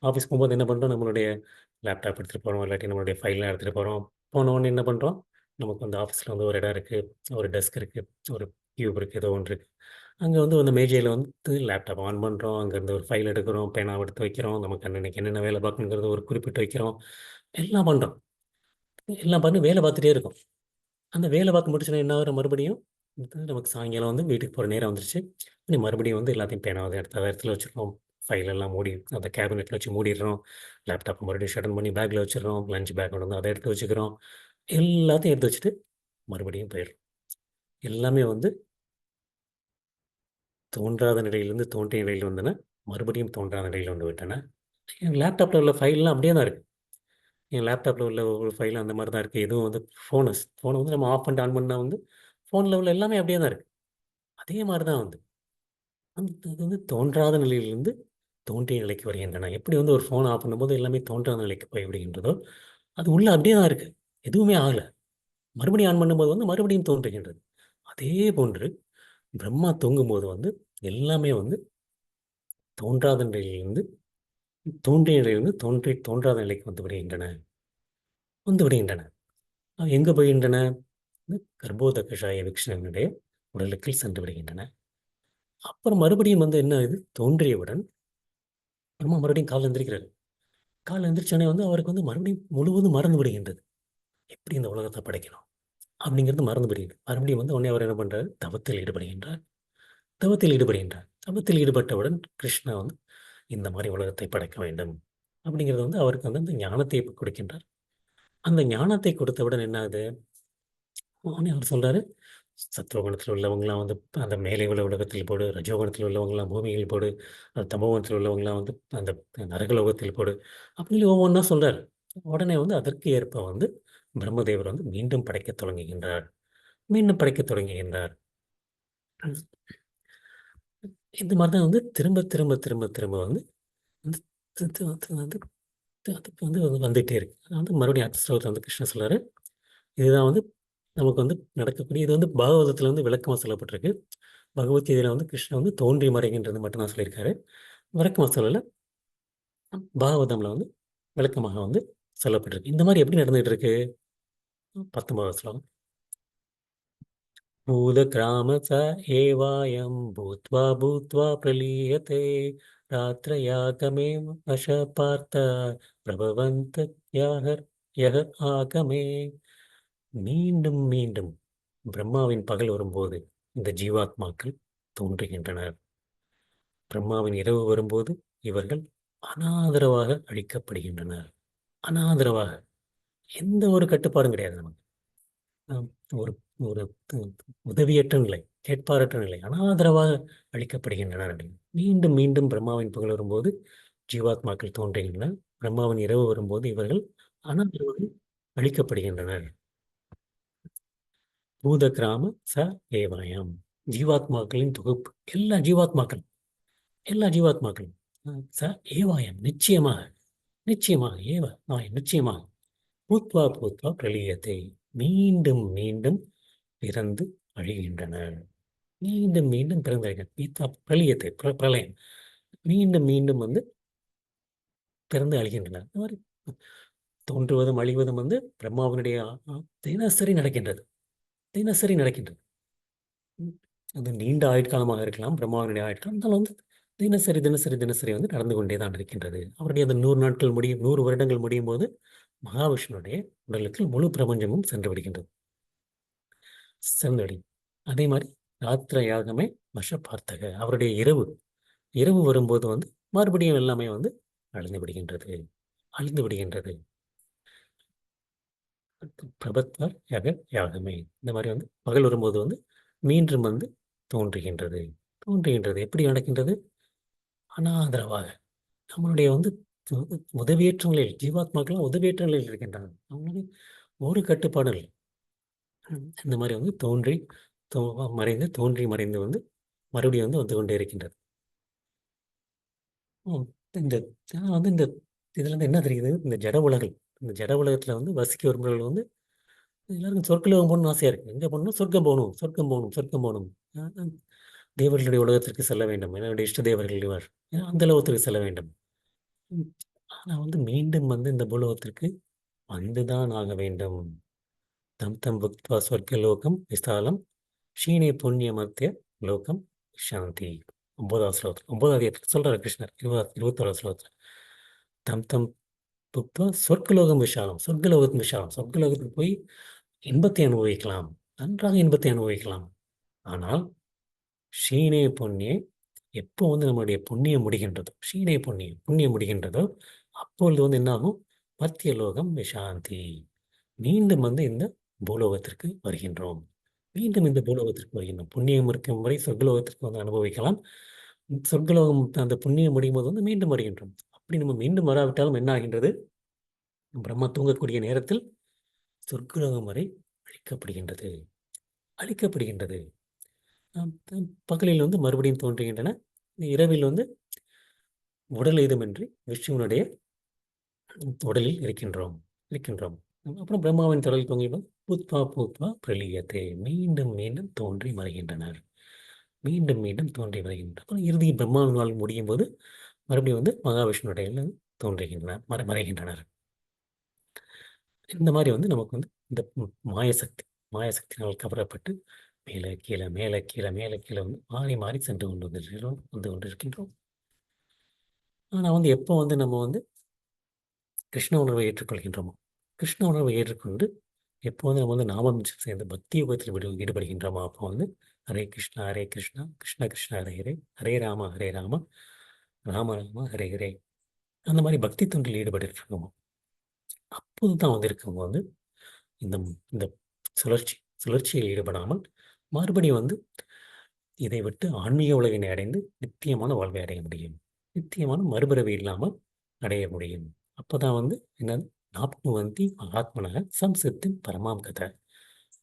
ஆஃபீஸ் போகும்போது என்ன பண்ணுறோம்? நம்மளுடைய லேப்டாப் எடுத்துகிட்டு போகிறோம், இல்லாட்டி நம்மளுடைய ஃபைல்லாம் எடுத்துகிட்டு போகிறோம். போனோடனே என்ன பண்ணுறோம்? நமக்கு வந்து ஆஃபீஸில் வந்து ஒரு இடம் இருக்குது, ஒரு டெஸ்க் இருக்குது, ஒரு கியூப் இருக்குது, ஏதோ ஒன்று இருக்குது. அங்கே வந்து அந்த மேஜையில் வந்து லேப்டாப் ஆன் பண்ணுறோம், அங்கேருந்து ஒரு ஃபைல் எடுக்கிறோம், பேனாவை எடுத்து வைக்கிறோம், நமக்கு அன்னைக்கு என்னென்ன வேலை பார்க்கணுங்கிறது ஒரு குறிப்பிட்டு வைக்கிறோம், எல்லாம் பண்ணுறோம். எல்லாம் பண்ணி வேலை பார்த்துட்டே இருக்கோம். அந்த வேலை பார்த்து முடிச்சோன்னா என்ன ஆகுற மறுபடியும் நமக்கு சாயங்காலம் வந்து வீட்டுக்கு போகிற நேரம் வந்துருச்சு. நீ மறுபடியும் வந்து எல்லாத்தையும் பேனாவை எடுத்து அதை இடத்துல வச்சுருக்கோம். ஃபைல் எல்லாம் மூடி அந்த கேபினெட்டில் வச்சு மூடிடுறோம். லேப்டாப் மறுபடியும் ஷட்டன் பண்ணி பேக்கில் வச்சிடுறோம். லஞ்ச் பேக் வந்து அதை எடுத்து வச்சுக்கிறோம். எல்லாத்தையும் எடுத்து வச்சுட்டு மறுபடியும் போயிடுறோம். எல்லாமே வந்து தோன்றாத நிலையிலிருந்து தோன்றிய நிலையில் வந்தன, மறுபடியும் தோன்றாத நிலையில் வந்து விட்டன. என் லேப்டாப்பில் உள்ள ஃபைல்லாம் அப்படியே தான் இருக்குது. என் லேப்டாப்பில் உள்ள ஒரு ஃபைல் அந்த மாதிரி தான் இருக்குது. எதுவும் வந்து ஃபோனை வந்து நம்ம ஆஃப் பண்ணிட்டு ஆன் பண்ணால் வந்து ஃபோனில் உள்ள எல்லாமே அப்படியே தான் இருக்குது. அதே மாதிரி தான் வந்து அது வந்து தோன்றாத நிலையிலிருந்து தோன்றிய நிலைக்கு வருகின்றன. எப்படி வந்து ஒரு ஃபோன் ஆஃப் பண்ணும்போது எல்லாமே தோன்றாத நிலைக்கு போய்விடுகின்றதோ, அது உள்ள அப்படியே தான் இருக்கு. எதுவுமே ஆகல. மறுபடியும் ஆன் பண்ணும்போது வந்து மறுபடியும் தோன்றுகின்றது. அதே போன்று பிரம்மா தூங்கும்போது வந்து எல்லாமே வந்து தோன்றாத நிலையிலிருந்து தோன்றிய நிலையிலிருந்து தோன்றாத நிலைக்கு வந்து விடுகின்றன. வந்து விடுகின்றன. எங்கு போகின்றன? கர்ப்போதகஷாய விக்ஷ்ணனுடைய உடலுக்குள் சென்று விடுகின்றன. அப்புறம் மறுபடியும் வந்து என்ன ஆகுது? தோன்றியவுடன் பிரம்மா மறுபடியும் காலைல எந்திரிக்கிறாரு. காலைல எந்திரிச்சோனே வந்து அவருக்கு வந்து மறுபடியும் முழுவதும் மறந்து விடுகின்றது. எப்படி இந்த உலகத்தை படைக்கணும்? அப்படிங்கிறது மறந்து விடுகிறது. மறுபடியும் வந்து உடனே அவர் என்ன பண்றாரு? தவத்தில் ஈடுபடுகின்றார். தவத்தில் ஈடுபடுகின்றார். தவத்தில் ஈடுபட்டவுடன் கிருஷ்ணா வந்து இந்த மாதிரி உலகத்தை படைக்க வேண்டும். அப்படிங்கிறது வந்து அவருக்கு வந்து அந்த ஞானத்தை கொடுக்கின்றார். அந்த ஞானத்தை கொடுத்தவுடன் என்ன ஆகுது? உடனே அவர் சொல்றாரு, சத்துவகுணத்தில் உள்ளவங்கலாம் வந்து அந்த மேலே உள்ள உலகத்தில் போடு, ரஜோகுணத்தில் உள்ளவங்கலாம் பூமியில் போடு, தமோகுணத்தில் உள்ளவங்கலாம் வந்து அந்த நரகலோகத்தில் போடு, அப்படின்னு ஒவ்வொன்றா சொல்றாரு. உடனே வந்து அதற்கு ஏற்ப வந்து பிரம்மதேவர் வந்து மீண்டும் படைக்கத் தொடங்குகின்றார். மீண்டும் படைக்கத் தொடங்குகின்றார். இந்த மாதிரி தான் வந்து திரும்ப திரும்ப திரும்ப திரும்ப வந்து வந்து தி- தி- தி- வந்து அதுக்கு வந்து வந்துகிட்டே இருக்கு. அது வந்து மறுபடியும் அடுத்த ஸ்லோகத்தில் வந்து கிருஷ்ணர் சொல்றாரு, இதுதான் வந்து நமக்கு வந்து நடக்கக்கூடிய இது வந்து பாகவதத்தில் வந்து விளக்கமாக சொல்லப்பட்டிருக்கு. பகவத்கீதையில வந்து கிருஷ்ணன் வந்து தோன்றி மறைகின்றது மட்டும் தான் சொல்லியிருக்காரு. விளக்கமாக சொல்லல. பாகவதம்ல வந்து விளக்கமாக வந்து சொல்லப்பட்டிருக்கு. இந்த மாதிரி எப்படி நடந்துகிட்டு இருக்கு? 19வது ஸ்லோகம். भूतग्राम स एवायं भूत्वा भूत्वा प्रलीयते रात्रयागमे वश पार्थ प्रभवन्त यः यः ஆகமே. மீண்டும் மீண்டும் பிரம்மாவின் பகல் வரும்போது இந்த ஜீவாத்மாக்கள் தோன்றுகின்றனர். பிரம்மாவின் இரவு வரும்போது இவர்கள் அனாதரவாக அழிக்கப்படுகின்றனர். அனாதரவாக எந்த ஒரு கட்டுப்பாடும் கிடையாது நமக்கு. நாம் ஒரு ஒரு உதவியற்ற நிலை, கேட்பாரற்ற நிலை, அனாதரவாக அழிக்கப்படுகின்றனர் அப்படின்னு. மீண்டும் மீண்டும் பிரம்மாவின் புகழ் வரும்போது ஜீவாத்மாக்கள் தோன்றுகின்றன. பிரம்மாவின் இரவு வரும்போது இவர்கள் அனாதரவாக அழிக்கப்படுகின்றனர். பூத கிராம ச ஏவாயம். ஜீவாத்மாக்களின் தொகுப்பு. எல்லா ஜீவாத்மாக்களும் ச ஏவாயம் நிச்சயமாக நிச்சயமாக நிச்சயமாக பூத்வா பூத்வா பிரளியத்தை மீண்டும் மீண்டும் பிறந்து அழிகின்றனர். மீண்டும் மீண்டும் பிறந்து அழிகின்றனர். பீத்தா பிரளியத்தை பிரளயம் மீண்டும் மீண்டும் வந்து பிறந்து அழிகின்றனர். இந்த மாதிரி தோன்றுவதும் அழிவதும் வந்து பிரம்மாவினுடைய தினசரி நடக்கின்றது. தினசரி நடக்கின்றது. அது நீண்ட ஆயுட்காலமாக இருக்கலாம், பிரம்மாவினுடைய ஆயுட்காலம். இருந்தாலும் வந்து தினசரி தினசரி தினசரி வந்து நடந்து கொண்டே தான் இருக்கின்றது. அவருடைய அந்த 100 நாட்கள் முடியும், 100 வருடங்கள் முடியும் போது மகாவிஷ்ணுடைய உடலுக்கு முழு பிரபஞ்சமும் சென்று விடுகின்றது. சென்றடையும். அதே மாதிரி ராத்திர யாகமே வஷ பார்த்தக. அவருடைய இரவு இரவு வரும்போது வந்து மறுபடியும் எல்லாமே வந்து அழிந்து விடுகின்றது. அழிந்து விடுகின்றது. பிரபத்வார் யாக யாகமே. இந்த மாதிரி வந்து பகல் வரும்போது வந்து மீண்டும் வந்து தோன்றுகின்றது. தோன்றுகின்றது எப்படி நடக்கின்றது? அனாதரவாக நம்மளுடைய வந்து உதவியற்ற நிலையில் ஜீவாத்மாக்கெல்லாம் உதவியற்ற நிலையில் இருக்கின்றன. அவங்களுக்கு ஒரு கட்டுப்பாடு இல்லை. இந்த மாதிரி வந்து தோன்றி மறைந்து தோன்றி மறைந்து வந்து மறுபடியும் வந்து வந்து கொண்டே இருக்கின்றது. ம், இந்த வந்து இந்த இதுல இருந்து என்ன தெரியுது? இந்த ஜட உலகில் இந்த ஜட உலகத்துல வந்து வசிக்க விரும்புகிறவர்கள் வந்து எல்லாருக்கும் சொர்க்கலோகம் போகணும்னு ஆசையா இருக்கு. எங்க போகணும்? சொர்க்கம் போகணும், சொர்க்கம் போகணும், சொர்க்கம் போகணும். அஹ் தேவர்களுடைய உலகத்திற்கு செல்ல வேண்டும். என்னுடைய இஷ்ட தேவர்கள் இவர். அந்த லோகத்திற்கு செல்ல வேண்டும். ம், ஆனா வந்து மீண்டும் வந்து இந்த பூலோகத்திற்கு வந்துதான் ஆக வேண்டும். தம் தம் புக்த்வா ஸ்வர்கலோகம் விசாலம் ஷீனே புண்ணிய மத்திய லோகம் சாந்தி. 9வது ஸ்லோகத்தில் 9வது அதிகாரத்தில் சொல்றாரு கிருஷ்ணர் 21வது ஸ்லோகத்தில். தம் தம் புக்த்வா சொர்க்கலோகம் விஷாலம், சொர்க்கலோகத்தின் விஷாலம், சொர்க்கலோகத்துக்கு போய் இன்பத்தை அனுபவிக்கலாம், நன்றாக இன்பத்தை அனுபவிக்கலாம். ஆனால் ஷீனே புண்ணிய, எப்போ வந்து நம்மளுடைய புண்ணியம் முடிகின்றதோ, ஷீனே புண்ணியம் புண்ணியம் முடிகின்றதோ, அப்பொழுது வந்து என்னாகும்? மத்திய லோகம் விஷாந்தி. மீண்டும் வந்து இந்த பூலோகத்திற்கு வருகின்றோம். மீண்டும் இந்த பூலோகத்திற்கு வருகின்றோம். புண்ணியம் இருக்கும் வரை சொர்க்கலோகத்திற்கு வந்து அனுபவிக்கலாம். சொர்க்கலோகம் அந்த புண்ணியம் முடியும் போது வந்து மீண்டும் வருகின்றோம். அப்படி நம்ம மீண்டும் வராவிட்டாலும் என்ன ஆகின்றது? பிரம்மா தூங்கக்கூடிய நேரத்தில் சொர்க்கலோகம் வரை அழிக்கப்படுகின்றது. அழிக்கப்படுகின்றது. பகலில் வந்து மறுபடியும் தோன்றுகின்றன. இரவில் வந்து உடல் ஏதுமின்றி விஷ்ணுவனுடைய உடலில் இருக்கின்றோம் இருக்கின்றோம். அப்புறம் பிரம்மாவின் தொடரில் தோங்கியதும் பூத்வா பூத்வா பிரளியத்தே, மீண்டும் மீண்டும் தோன்றி மறைகின்றனர். மீண்டும் மீண்டும் தோன்றி வருகின்றனர். அப்புறம் இறுதி பிரம்மாவின் வாழ் முடியும் போது மறுபடியும் வந்து மகாவிஷ்ணுடைய தோன்றுகின்றனர், மறைகின்றனர். இந்த மாதிரி வந்து நமக்கு வந்து இந்த மாயசக்தி மாயசக்தினால் கவரப்பட்டு மேலே கீழே மேலே கீழே மேலே கீழே வந்து மாறி மாறி சென்று வந்து கொண்டிருக்கின்றோம். ஆனால் வந்து எப்போ வந்து நம்ம வந்து கிருஷ்ண உணர்வை ஏற்றுக்கொள்கின்றோமோ, கிருஷ்ண உணர்வை ஏற்றுக்கொண்டு எப்போ வந்து நம்ம வந்து நாமம் சேர்ந்து பக்தி யுகத்தில் ஈடுபடுகின்றோமோ, அப்போ வந்து ஹரே கிருஷ்ணா கிருஷ்ண கிருஷ்ண ஹரே ஹரே, ஹரே ராம ராம ராம ஹரே ஹரே, அந்த மாதிரி பக்தி தொண்டில் ஈடுபட்டு இருக்கோமோ, அப்போது தான் வந்து இருக்கும்போது இந்த இந்த சுழற்சியில் ஈடுபடாமல் மறுபடியும் வந்து இதை விட்டு ஆன்மீக உலகினை அடைந்து நித்தியமான வாழ்வை அடைய முடியும். நித்தியமான மறுபிறவி இல்லாமல் அடைய முடியும். அப்போதான் வந்து என்ன? நாப்னுவந்தி மகாத்மனக சம்சித்தின் பரமாம் கதை.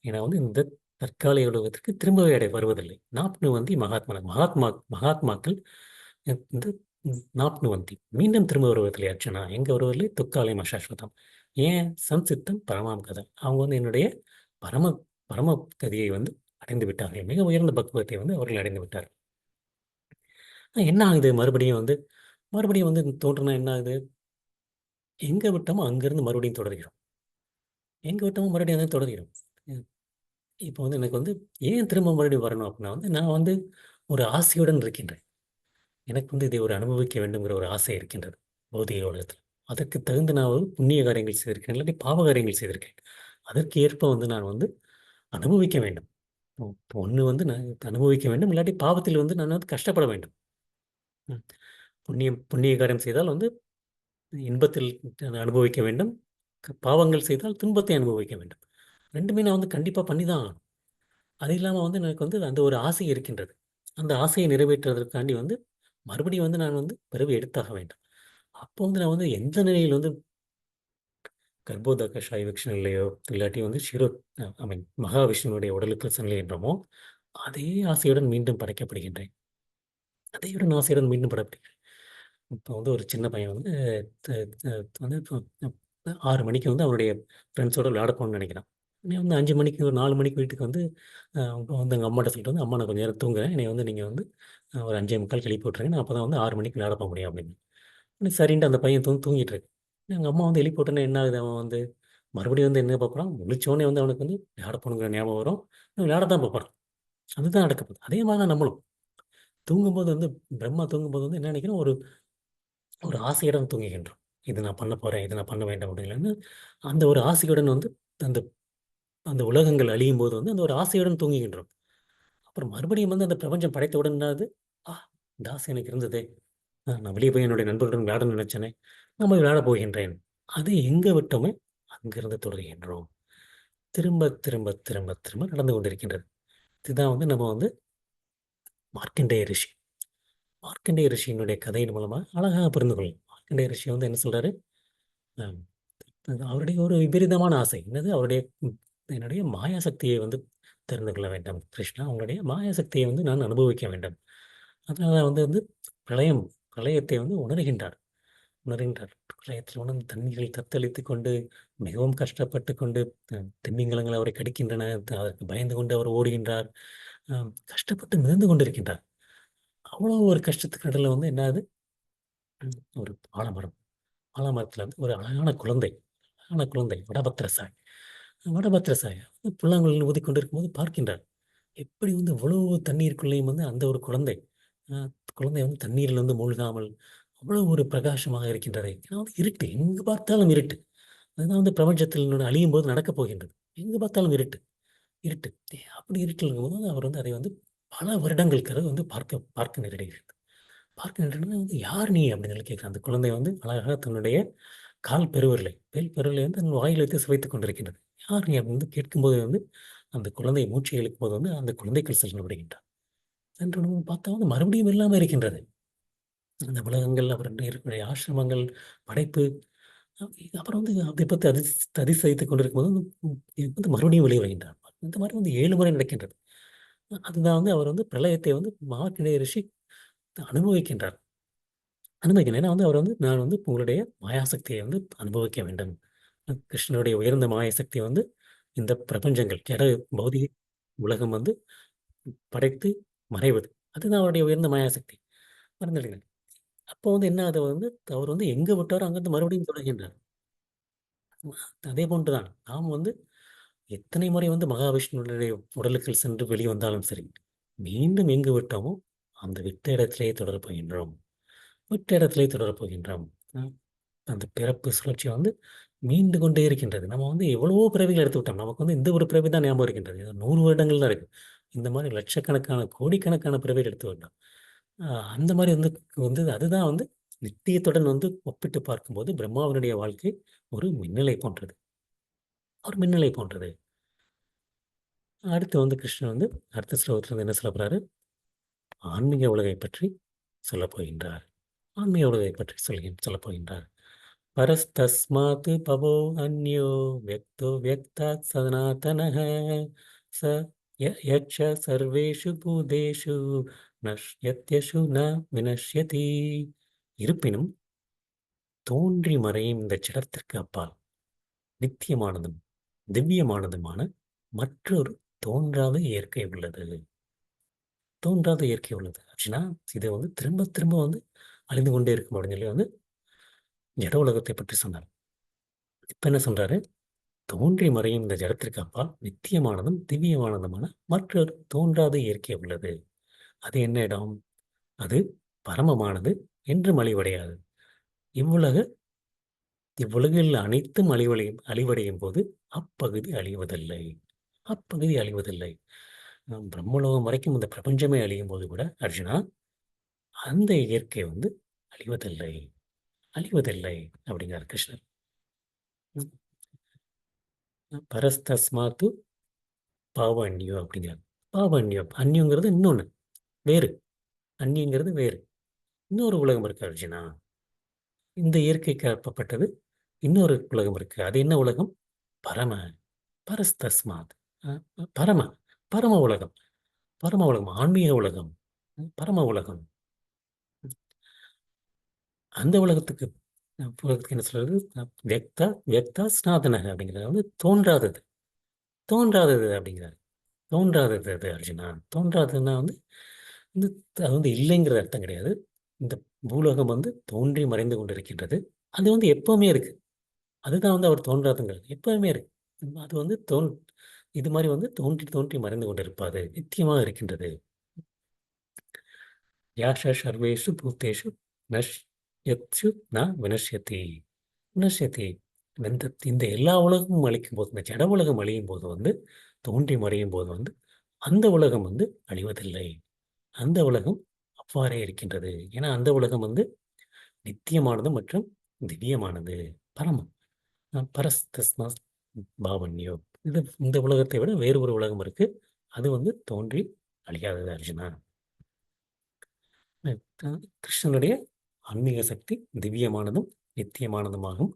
ஏன்னா வந்து இந்த தற்காலிக உலகத்திற்கு திரும்பவே வருவதில்லை. நாப்னுவந்தி மகாத்மாக்கள் இந்த நாப்னுவந்தி மீண்டும் திரும்ப வருவதில்லை. அர்ச்சனா எங்க வருவதில்லை? துக்காலயம் அசாஸ்வதம். ஏன்? சம்சித்தம் பரமாம் கதை. அவங்க வந்து என்னுடைய பரம பரம கதியை வந்து அடைந்து விட்டார்கள். மிக உயர்ந்த பக்குவத்தை வந்து அவர்கள் அடைந்து விட்டார். என்ன ஆகுது? மறுபடியும் வந்து தோன்றுனா என்ன ஆகுது? எங்க விட்டோமோ அங்கிருந்து மறுபடியும் தொடர்கிறோம். எங்க விட்டோமோ மறுபடியும் அதை தொடர்கிறோம். இப்போ வந்து எனக்கு வந்து ஏன் திரும்ப மறுபடியும் வரணும் அப்படின்னா வந்து நான் வந்து ஒரு ஆசையுடன் இருக்கின்றேன். எனக்கு வந்து இதை ஒரு அனுபவிக்க வேண்டும்ங்கிற ஒரு ஆசை இருக்கின்றது பௌதிக உலகத்தில். அதற்கு தகுந்த நான் ஒரு புண்ணிய காரியங்கள் செய்திருக்கேன், இல்லாட்டி பாவ காரியங்கள் செய்திருக்கேன். அதற்கு ஏற்ப வந்து நான் வந்து அனுபவிக்க வேண்டும். ஒன்று வந்து நான் அனுபவிக்க வேண்டும், இல்லாட்டி பாவத்தில் வந்து நான் வந்து கஷ்டப்பட வேண்டும். ம். புண்ணிய காரியம் செய்தால் வந்து இன்பத்தில் அனுபவிக்க வேண்டும். பாவங்கள் செய்தால் துன்பத்தை அனுபவிக்க வேண்டும். 2மே நான் வந்து கண்டிப்பாக பண்ணி தான் ஆகணும். அது இல்லாமல் வந்து எனக்கு வந்து அந்த ஒரு ஆசை இருக்கின்றது. அந்த ஆசையை நிறைவேற்றுவதற்காண்டி வந்து மறுபடியும் வந்து நான் வந்து பிறவி எடுத்தாக வேண்டும். அப்போ வந்து நான் வந்து எந்த நிலையில் வந்து கர்ப்போதக சாய் நிலையோ இல்லாட்டி வந்து ஐ மீன் மகாவிஷ்ணுனுடைய உடலுக்கு செல்கின்றோமோ, அதே ஆசையுடன் மீண்டும் படைக்கப்படுகின்றேன். அதையுடன் ஆசையுடன் மீண்டும் படைக்கப்படுகிறேன். இப்போ வந்து ஒரு சின்ன பையன் வந்து த த வந்து இப்போ 6 மணிக்கு வந்து அவனுடைய ஃப்ரெண்ட்ஸோட விளையாட போகணும்னு நினைக்கிறான். நீ வந்து 5 மணிக்கு ஒரு 4 மணிக்கு வீட்டுக்கு வந்து வந்து எங்கள் அம்மாட்ட சொல்லிட்டு வந்து, "அம்மா நான் கொஞ்சம் நேரம் தூங்குறேன். என்னைய வந்து நீங்கள் வந்து ஒரு 5:45க்கு எழுப்பி விட்ருங்க. நான் அப்போ தான் வந்து 6 மணிக்கு விளையாட போக முடியும்" அப்படின்னு. சரின்ட்டு அந்த பையன் தூங்கிட்டு இருக்கு. எங்கள் அம்மா வந்து எழுப்பி விட்டோன்னே என்ன ஆகுது? அவன் வந்து மறுபடியும் வந்து என்ன பார்க்குறான்? முழிச்சோனே வந்து அவனுக்கு வந்து விளையாட போகணுங்கிற ஞாபகம் வரும். அவன் விளையாட தான் போறான். அதுதான் நடக்க போகுது. அதே மாதிரி தான் நம்மளும். தூங்கும்போது வந்து பிரம்மா தூங்கும்போது வந்து என்ன நினைக்கிறோம்? ஒரு ஒரு ஆசையுடன் தூங்குகின்றோம். இது நான் பண்ண போறேன், இது நான் பண்ண வேண்டும் அப்படின்னு அந்த ஒரு ஆசையுடன் வந்து அந்த அந்த உலகங்கள் அழியும்போது வந்து அந்த ஒரு ஆசையுடன் தூங்குகின்றோம். அப்புறம் மறுபடியும் வந்து அந்த பிரபஞ்சம் படைத்தவுடன் என்ன ஆகுது? ஆ! இந்த ஆசை எனக்கு இருந்ததே! நான் வெளிய போய் என்னுடைய நண்பர்களுடன் விளையாடணும்னு நினைச்சேனே! நான் போய் விளையாடப் போகின்றேன். அதை எங்க விட்டோமோ அங்கிருந்து தொடர்கின்றோம். திரும்ப திரும்ப திரும்ப திரும்ப நடந்து கொண்டிருக்கின்றது. இதுதான் வந்து நம்ம வந்து மார்க்கண்டேய ரிஷி. மார்க்கண்டேய ரிஷியினுடைய கதையின் மூலமா அழகாக புரிந்து கொள்ளலாம். மார்க்கண்டேய ரிஷி வந்து என்ன சொல்றாரு? அம் அவருடைய ஒரு விபரீதமான ஆசை. என்னது? அவருடைய என்னுடைய மாயாசக்தியை வந்து தெரிந்து கொள்ள வேண்டும் கிருஷ்ணா. உங்களுடைய மாயாசக்தியை வந்து நான் அனுபவிக்க வேண்டும். அதனால வந்து வந்து பிரளயம் பிரளயத்தை வந்து உணர்கின்றார். உணர்கின்றார். பிரளயத்தில் உணர்ந்து தண்ணீர்கள் தத்தளித்துக் கொண்டு மிகவும் கஷ்டப்பட்டு கொண்டு திமிங்கலங்கள் அவரை கடிக்கின்றன. அதற்கு பயந்து கொண்டு அவர் ஓடுகின்றார். கஷ்டப்பட்டு மிதந்து கொண்டிருக்கின்றார். அவ்வளோ ஒரு கஷ்டத்துக்கு நடுவுல வந்து என்ன ஆகுது? ஒரு ஆலமரம். ஆலமரத்துல வந்து ஒரு அழகான குழந்தை. அழகான குழந்தை வடபத்திரசாய். வடபத்திரசாய் வந்து புல்லாங்குழல் ஊதிக்கொண்டிருக்கும்போது பார்க்கின்றார். எப்படி வந்து இவ்வளவு தண்ணீருக்குள்ளேயும் வந்து அந்த ஒரு குழந்தை அ குழந்தை வந்து தண்ணீரில் வந்து மூழ்காமல் அவ்வளவு ஒரு பிரகாசமாக இருக்கின்றது. ஏன்னா வந்து இருட்டு. எங்கு பார்த்தாலும் இருட்டு. அதுதான் வந்து பிரபஞ்சத்தில் இன்னொன்னு அழியும்போது நடக்கப் போகின்றது. எங்கு பார்த்தாலும் இருட்டு. இருட்டு. அப்படி இருட்டில் இருக்கும்போது அவர் வந்து அதை வந்து பல வருடங்களுக்கு பிறகு வந்து பார்க்க நேரிடுகிறது. பார்க்க நேரிடும்போது வந்து "யார் நீ?" அப்படின்னு சொல்லி கேட்கிறான். அந்த குழந்தை வந்து அழகாக தன்னுடைய கால் பெருவிரலை, பெருவிரலை வந்து தன் வாயில் வைத்து சுவைத்துக் கொண்டிருக்கின்றது. "யார் நீ?" அப்படின்னு வந்து கேட்கும்போது வந்து அந்த குழந்தை மூச்சை இழுக்கும்போது வந்து அந்த குழந்தைக்குள் சென்று விடுகின்றான். சென்று விடும்போது பார்த்தா வந்து மறுபடியும் இல்லாம இருக்கின்றது. அந்த உலகங்கள், அப்புறம் இருக்கக்கூடிய ஆசிரமங்கள், படைப்பு, அப்புறம் வந்து அதை பத்தி அதிசயித்துக் கொண்டிருக்கும்போது வந்து வந்து மறுபடியும் வெளியே வருகின்றார். இந்த மாதிரி வந்து 7 முறை நடக்கின்றது. அதுதான் வந்து அவர் வந்து பிரளயத்தை வந்து மார்க்கண்டேய ரிஷி அனுபவிக்கின்றார். அனுபவிக்கணும். ஏன்னா வந்து அவர் வந்து நான் வந்து உங்களுடைய மாயாசக்தியை வந்து அனுபவிக்க வேண்டும். கிருஷ்ணனுடைய உயர்ந்த மாயாசக்தி வந்து இந்த பிரபஞ்சங்கள், பௌதிக உலகம் வந்து படைத்து மறைவது. அதுதான் அவருடைய உயர்ந்த மாயாசக்தி. மறந்துடுங்க. அப்போ வந்து என்ன ஆகுது வந்து அவர் வந்து எங்க விட்டாரோ அங்கிருந்து மறுபடியும் தொடர்கின்றார். அதே போன்று தான் நாம் வந்து எத்தனை முறை வந்து மகாவிஷ்ணுவுடைய உடலுக்குள் சென்று வெளிவந்தாலும் சரி, மீண்டும் எங்கு விட்டோமோ அந்த விட்ட இடத்திலேயே தொடரப் போகின்றோம். விட்ட இடத்திலேயே தொடரப் போகின்றோம். அ அந்த பிறப்பு சுழற்சி வந்து மீண்டு கொண்டே இருக்கின்றது. நம்ம வந்து எவ்வளவோ பிறவிகள் எடுத்து விட்டோம். நமக்கு வந்து இந்த ஒரு பிறவி தான் ஞாபகம் இருக்கின்றது. இது 100 வருடங்கள் தான் இருக்கு. இந்த மாரி லட்சக்கணக்கான, கோடிக்கணக்கான பிறவிகள் எடுத்து விட்டோம். அ அந்த மாரி வந்து வந்து அதுதான் வந்து நித்தியத்துடன் வந்து ஒப்பிட்டு பார்க்கும்போது பிரம்மாவினுடைய வாழ்க்கை ஒரு மின்னலை போன்றது. ஒரு மின்னலை போன்றது. அடுத்து வந்து கிருஷ்ணன் வந்து அடுத்த ஸ்லோகத்துல வந்து என்ன சொல்லப் போறாரு? ஆன்மீக உலகைப் பற்றி சொல்லப் போகின்றார். ஆன்மீக உலகைப் பற்றி சொல்லப் போகின்றார். பரஸ்தஸ்மாத் பவோ அந்யோ வியக்தோ வியக்தாத் சனாதனः ச யக்ஷ சர்வேஷு பூதேஷு நஷ்யத்யஷு ந வினஷ்யதி. இருப்பினும் தோன்றி மறையும் இந்த ஜடத்திற்கு அப்பால் நித்தியமானதும் திவ்யமானதுமான மற்றொரு தோன்றாத இயற்கை உள்ளது. தோன்றாத இயற்கை உள்ளது. ஆக்சுவலா இத வந்து திரும்ப திரும்ப வந்து அழிந்து கொண்டே இருக்கும் அப்படின்னு சொல்லி வந்து ஜட உலகத்தை பற்றி சொன்னார். இப்ப என்ன சொல்றாரு? தோன்றி மறையும் இந்த ஜடத்திற்கு அப்பால் நித்தியமானதும் திவ்யமானதுமான மற்றொரு தோன்றாத இயற்கை உள்ளது. அது என்ன இடம்? அது பரமமானது, என்றும் அழிவடையாது. இவ்வுலக இவ்வுலகில் அனைத்தும் அழிவடையும் போது அப்பகுதி அழிவதில்லை. அப்பகுதி அழிவதில்லை. பிரம்மலோகம் வரைக்கும் இந்த பிரபஞ்சமே அழியும்போது கூட அர்ஜுனா, அந்த இயற்கை வந்து அழிவதில்லை. அழிவதில்லை அப்படிங்கிறார் கிருஷ்ணர். ம். பரஸ்தஸ்மாத்து பாவன்யோ அப்படிங்கிறார். பாவன்யோ அந்யோங்கிறது இன்னொன்னு. வேறு. அந்நியங்கிறது வேறு. இன்னொரு உலகம் இருக்கு அர்ஜுனா. இந்த இயற்கைக்கு அப்பாற்பட்டது இன்னொரு உலகம் இருக்கு. அது என்ன உலகம்? பரம. பரஸ்தஸ்மாத். அ பரம. பரம உலகம். பரம உலகம். ஆன்மீக உலகம். பரம உலகம். அந்த உலகத்துக்கு உலகத்துக்கு என்ன சொல்றது? வியக்தா வியக்தா ஸ்நாதனக அப்படிங்கிறது வந்து தோன்றாதது. தோன்றாதது அப்படிங்கிறாரு. தோன்றாதது அது அர்ஜுனா. தோன்றாததுன்னா வந்து வந்து அது வந்து இல்லைங்கிற அர்த்தம் கிடையாது. இந்த பூலோகம் வந்து தோன்றி மறைந்து கொண்டிருக்கின்றது. அது வந்து எப்பவுமே இருக்கு. அதுதான் வந்து அவர் தோன்றாதுங்கிறது. எப்பவுமே இருக்கு. அது வந்து இது மாரி வந்து தோன்றி தோன்றி மறைந்து கொண்டிருப்பாது. நித்தியமாக இருக்கின்றது. யாஷ சர்வேஷு பூதேஷு நஷ்யத்சு ந வினஷ்யதி. வினஷ்யதி. இந்த எல்லா உலகமும் அழிக்கும்போது, இந்த ஜட உலகம் அழியும்போது வந்து, தோன்றி மறையும்போது வந்து, அந்த உலகம் வந்து அழிவதில்லை. அந்த உலகம் அவ்வாறே இருக்கின்றது. ஏன்னா, அந்த உலகம் வந்து நித்தியமானது மற்றும் திவ்யமானது. பரமம். பரஸ்தஸ்மாத் பாவன்யோ. இந்த உலகத்தை விட வேறு ஒரு உலகம் இருக்கு. அது வந்து தோன்றி அழியாதது அர்ஜுனா. கிருஷ்ணனுடைய ஆன்மீக சக்தி திவ்யமானதும் நித்தியமானதுமாகும்.